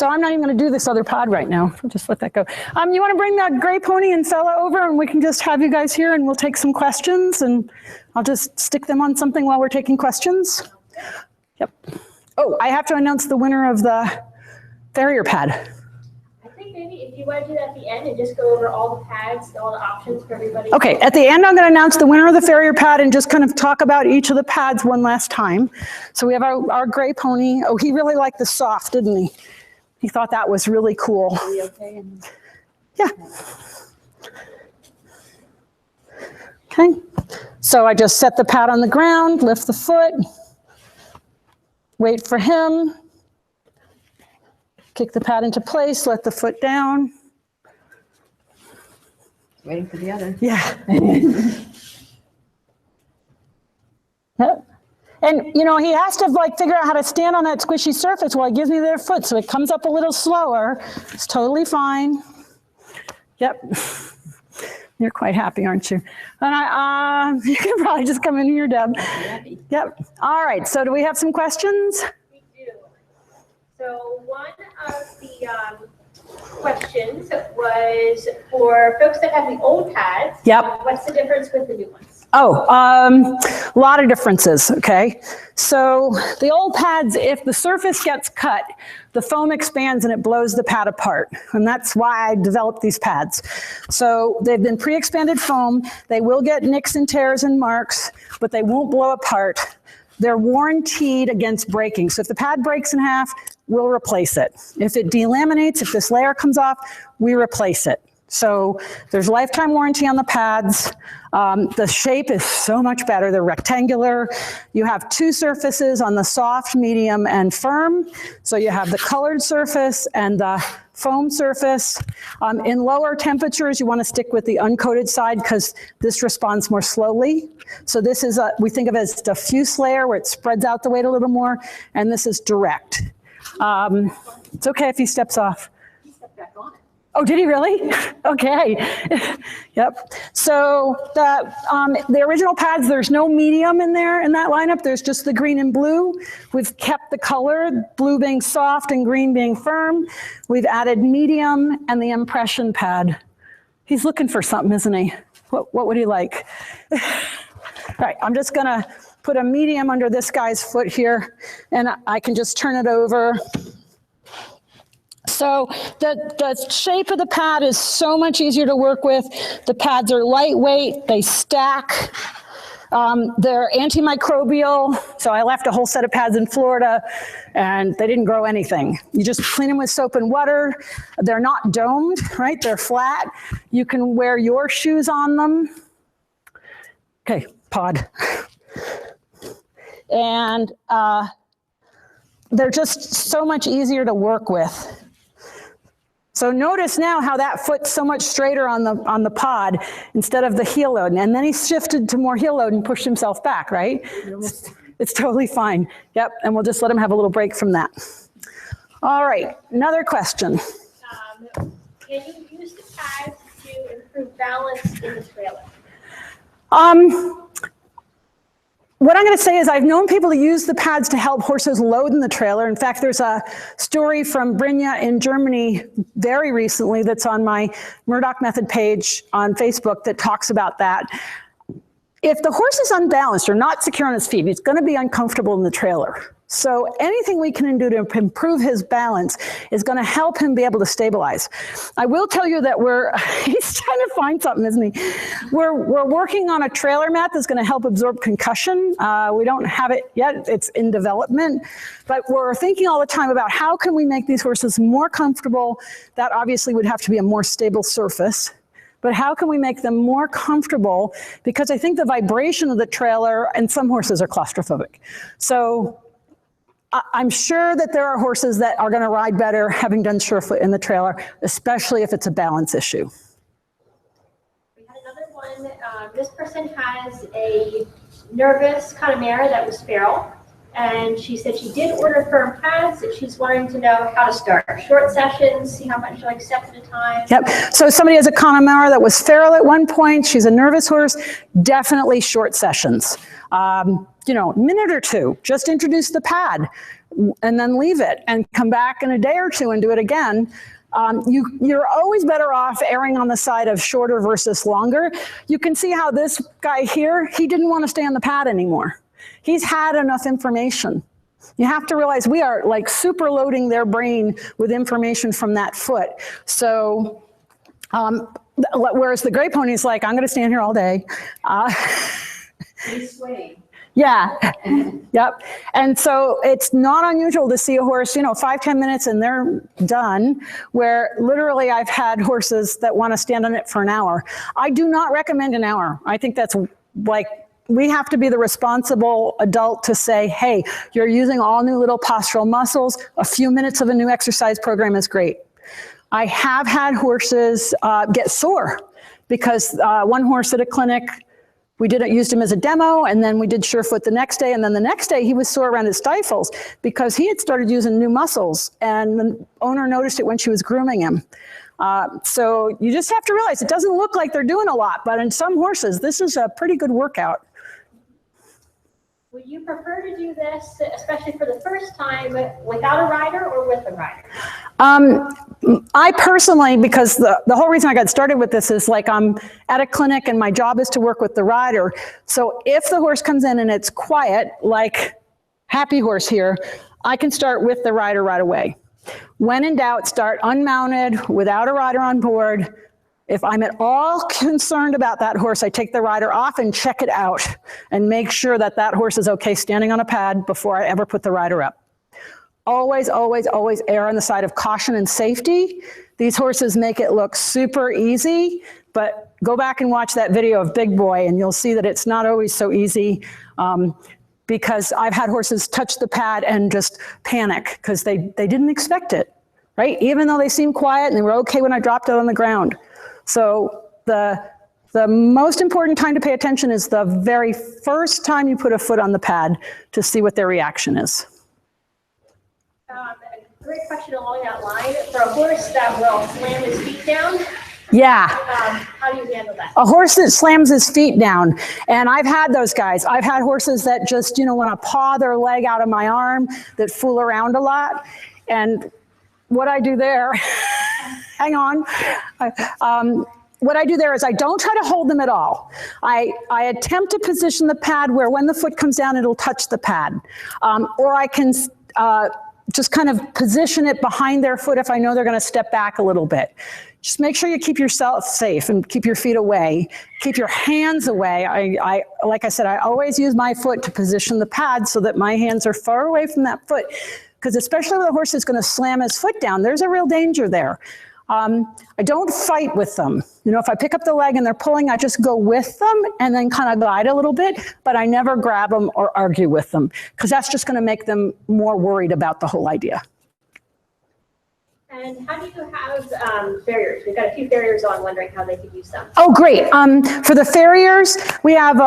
So I'm not even going to do this other pod right now. I'll just let that go. You want to bring that gray pony and fella over, and we can just have you guys here, and we'll take some questions, and I'll just stick them on something while we're taking questions. Yep. Oh, I have to announce the winner of the Farrier Pad. I think maybe if you want to do that at the end and just go over all the pads, all the options for everybody. Okay, at the end, I'm going to announce the winner of the Farrier Pad and just kind of talk about each of the pads one last time. So we have our gray pony. Oh, he really liked the soft, didn't he? He thought that was really cool. Are we okay? Yeah. Okay, so I just set the pad on the ground, lift the foot, wait for him, kick the pad into place, let the foot down. Waiting for the other. Yeah. Yep. And, you know, he has to like figure out how to stand on that squishy surface while he gives me their foot. So it comes up a little slower. It's totally fine. Yep. You're quite happy, aren't you? And you can probably just come in here, Deb. Yep. All right. So do we have some questions? We do. So one of the questions was for folks that have the old pads. Yep. What's the difference with the new ones? Oh, a lot of differences, okay? So the old pads, if the surface gets cut, the foam expands and it blows the pad apart. And that's why I developed these pads. So they've been pre-expanded foam. They will get nicks and tears and marks, but they won't blow apart. They're warranted against breaking. So if the pad breaks in half, we'll replace it. If it delaminates, if this layer comes off, we replace it. So there's lifetime warranty on the pads. The shape is so much better. They're rectangular. You have two surfaces on the soft, medium, and firm. So you have the colored surface and the foam surface. In lower temperatures, you want to stick with the uncoated side because this responds more slowly. So this is, we think of it as diffuse layer where it spreads out the weight a little more, and this is direct. It's okay if he steps off. He stepped back on it. Oh, did he really? Okay. Yep. So the original pads, there's no medium in there in that lineup. There's just the green and blue. We've kept the color, blue being soft and green being firm. We've added medium and the impression pad. He's looking for something, isn't he? What would he like? All right, I'm just gonna put a medium under this guy's foot here, and I can just turn it over. So the shape of the pad is so much easier to work with. The pads are lightweight, they stack. They're antimicrobial. So I left a whole set of pads in Florida and they didn't grow anything. You just clean them with soap and water. They're not domed, right? They're flat. You can wear your shoes on them. Okay, pod. And they're just so much easier to work with. So notice now how that foot's so much straighter on the pod instead of the heel load. And then he shifted to more heel load and pushed himself back, right? It's totally fine. Yep, and we'll just let him have a little break from that. All right, another question. Can you use the pads to improve balance in the trailer? What I'm going to say is I've known people to use the pads to help horses load in the trailer. In fact, there's a story from Brynja in Germany very recently that's on my Murdoch Method page on Facebook that talks about that. If the horse is unbalanced or not secure on his feet, he's going to be uncomfortable in the trailer. So anything we can do to improve his balance is going to help him be able to stabilize. I will tell you that he's trying to find something, isn't he? We're working on a trailer mat that's going to help absorb concussion. We don't have it yet. It's in development. But we're thinking all the time about how can we make these horses more comfortable. That obviously would have to be a more stable surface. But how can we make them more comfortable? Because I think the vibration of the trailer, and some horses are claustrophobic. So I'm sure that there are horses that are going to ride better having done Surefoot in the trailer, especially if it's a balance issue. We had another one. This person has a nervous Connemara that was feral. And she said she did order firm pads, and she's wanting to know how to start. Short sessions, see how much, like steps at a time. Yep. So somebody has a Connemara that was feral at one point. She's a nervous horse. Definitely short sessions. You know, minute or two. Just introduce the pad. and then leave it and come back in a day or two and do it again. You're always better off erring on the side of shorter versus longer. You can see how this guy here, he didn't want to stay on the pad anymore. He's had enough information. You have to realize we are like super loading their brain with information from that foot. So, whereas the gray pony's like, I'm going to stand here all day. He's swaying. Yeah, yep. And so it's not unusual to see a horse, 5-10 minutes and they're done, where literally I've had horses that want to stand on it for an hour. I do not recommend an hour. I think that's like, we have to be the responsible adult to say, hey, you're using all new little postural muscles. A few minutes of a new exercise program is great. I have had horses get sore because one horse at a clinic, we used him as a demo, and then we did Surefoot the next day, and then the next day he was sore around his stifles because he had started using new muscles, and the owner noticed it when she was grooming him. So you just have to realize it doesn't look like they're doing a lot, but in some horses, this is a pretty good workout. Would you prefer to do this, especially for the first time, without a rider or with a rider? I personally, because the whole reason I got started with this is like I'm at a clinic and my job is to work with the rider. So if the horse comes in and it's quiet, like Happy Horse here, I can start with the rider right away. When in doubt, start unmounted without a rider on board. If I'm at all concerned about that horse, I take the rider off and check it out and make sure that that horse is okay standing on a pad before I ever put the rider up. Always, always, always err on the side of caution and safety. These horses make it look super easy, but go back and watch that video of Big Boy and you'll see that it's not always so easy, because I've had horses touch the pad and just panic because they didn't expect it, right? Even though they seemed quiet and they were okay when I dropped it on the ground. So the most important time to pay attention is the very first time you put a foot on the pad to see what their reaction is. A great question along that line. For a horse that will slam his feet down, yeah. How do you handle that? A horse that slams his feet down. And I've had those guys. I've had horses that just, want to paw their leg out of my arm, that fool around a lot. And what I do there, hang on. What I do there is I don't try to hold them at all. I attempt to position the pad where when the foot comes down, it'll touch the pad. Or I can just kind of position it behind their foot if I know they're going to step back a little bit. Just make sure you keep yourself safe and keep your feet away. Keep your hands away. Like I said, I always use my foot to position the pad so that my hands are far away from that foot. Because especially when the horse is going to slam his foot down, there's a real danger there. I don't fight with them. If I pick up the leg and they're pulling, I just go with them and then kind of glide a little bit, but I never grab them or argue with them because that's just going to make them more worried about the whole idea. And how do you have farriers? We've got a few farriers on, wondering how they could use them. Oh, great. For the farriers, we have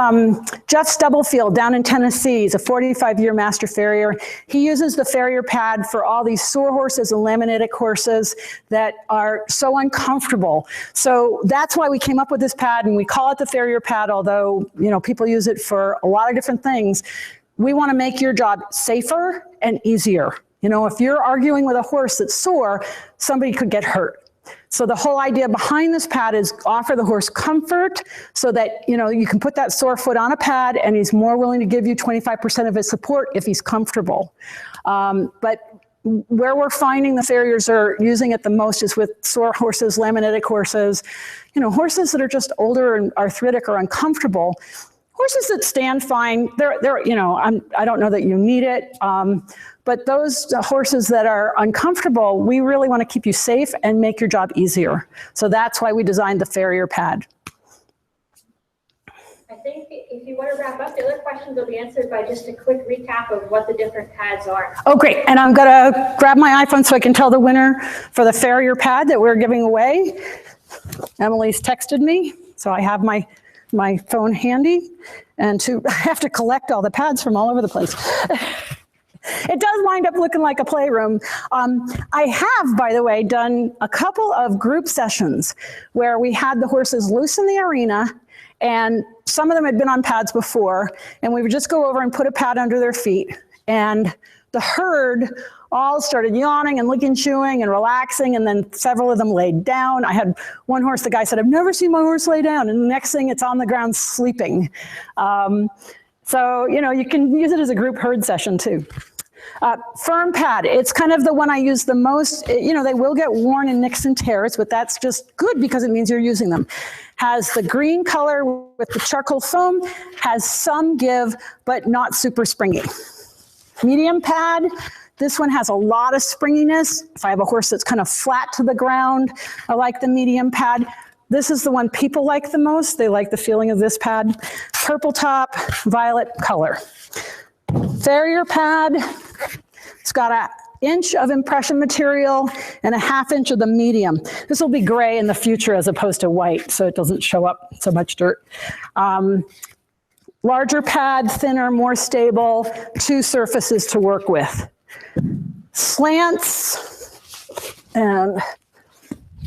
Jeff Stubblefield down in Tennessee. He's a 45-year master farrier. He uses the Farrier Pad for all these sore horses and laminitic horses that are so uncomfortable. So that's why we came up with this pad, and we call it the Farrier Pad, although people use it for a lot of different things. We want to make your job safer and easier. If you're arguing with a horse that's sore, somebody could get hurt. So the whole idea behind this pad is offer the horse comfort so that, you can put that sore foot on a pad and he's more willing to give you 25% of his support if he's comfortable. But where we're finding the farriers are using it the most is with sore horses, laminitic horses, horses that are just older and arthritic or uncomfortable. Horses that stand fine, I don't know that you need it. But those horses that are uncomfortable, we really want to keep you safe and make your job easier. So that's why we designed the Farrier Pad. I think if you want to wrap up, the other questions will be answered by just a quick recap of what the different pads are. Oh, great. And I'm going to grab my iPhone so I can tell the winner for the Farrier Pad that we're giving away. Emily's texted me, so I have my phone handy. And I have to collect all the pads from all over the place. It does wind up looking like a playroom. I have, by the way, done a couple of group sessions where we had the horses loose in the arena, and some of them had been on pads before, and we would just go over and put a pad under their feet And the herd all started yawning and licking, chewing and relaxing, and then several of them laid down. I had one horse, the guy said, I've never seen my horse lay down, and the next thing it's on the ground sleeping. So, you know, you can use it as a group herd session too. Firm pad, it's kind of the one I use the most. You know, they will get worn and nicks and tears, but that's just good because it means you're using them. Has the green color with the charcoal foam, has some give, but not super springy. Medium pad, this one has a lot of springiness. If I have a horse that's kind of flat to the ground, I like the medium pad. This is the one people like the most. They like the feeling of this pad. Purple top, violet color. Farrier pad, it's got an inch of impression material and a ½ inch of the medium. This will be gray in the future as opposed to white, so it doesn't show up so much dirt. Larger pad, thinner, more stable, 2 surfaces to work with. Slants, and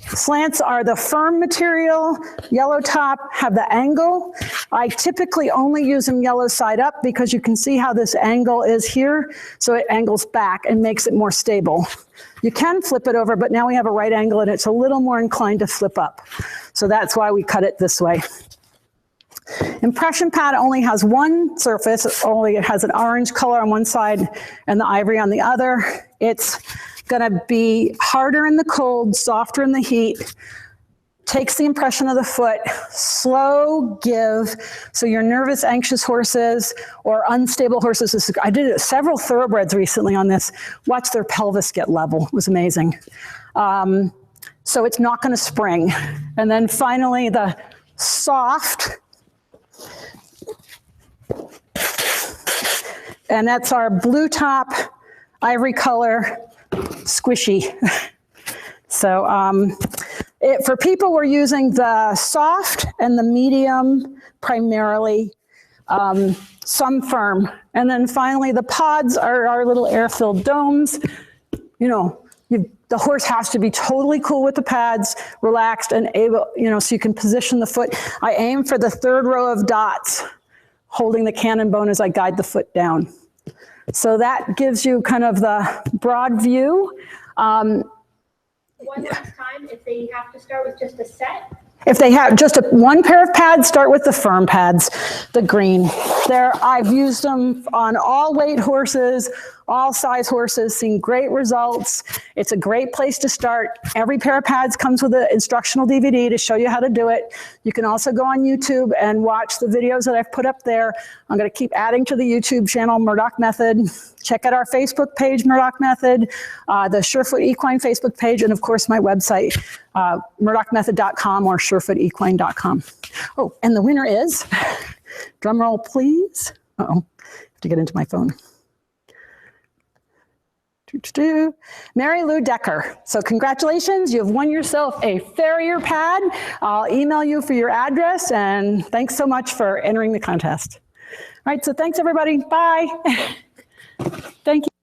slants are the firm material. Yellow top have the angle. I typically only use them yellow side up because you can see how this angle is here. So it angles back and makes it more stable. You can flip it over, but now we have a right angle and it's a little more inclined to flip up. So that's why we cut it this way. Impression pad only has one surface. It has an orange color on one side and the ivory on the other. It's gonna be harder in the cold, softer in the heat, takes the impression of the foot, slow give. So your nervous, anxious horses or unstable horses, I did several thoroughbreds recently on this, watch their pelvis get level, it was amazing. So it's not gonna spring. And then finally the soft, and that's our blue top, ivory color, squishy. So for people, we're using the soft and the medium primarily, some firm. And then finally the pods are our little air-filled domes. You know, the horse has to be totally cool with the pads, relaxed and able, you know, so you can position the foot. I aim for the 3rd row of dots, holding the cannon bone as I guide the foot down. So that gives you kind of the broad view. One last time, if they have to start with just a set? If they have just one pair of pads, start with the firm pads, the green. I've used them on all weight horses, all size horses, seen great results. It's a great place to start. Every pair of pads comes with an instructional DVD to show you how to do it. You can also go on YouTube and watch the videos that I've put up there. I'm going to keep adding to the YouTube channel, Murdoch Method. Check out our Facebook page, Murdoch Method, the Surefoot Equine Facebook page, and of course my website, murdochmethod.com or surefootequine.com. Oh, and the winner is, drum roll please. Uh-oh, have to get into my phone. Mary Lou Decker. So congratulations, you have won yourself a Farrier Pad. I'll email you for your address, and thanks so much for entering the contest. All right, so thanks everybody, bye. Thank you.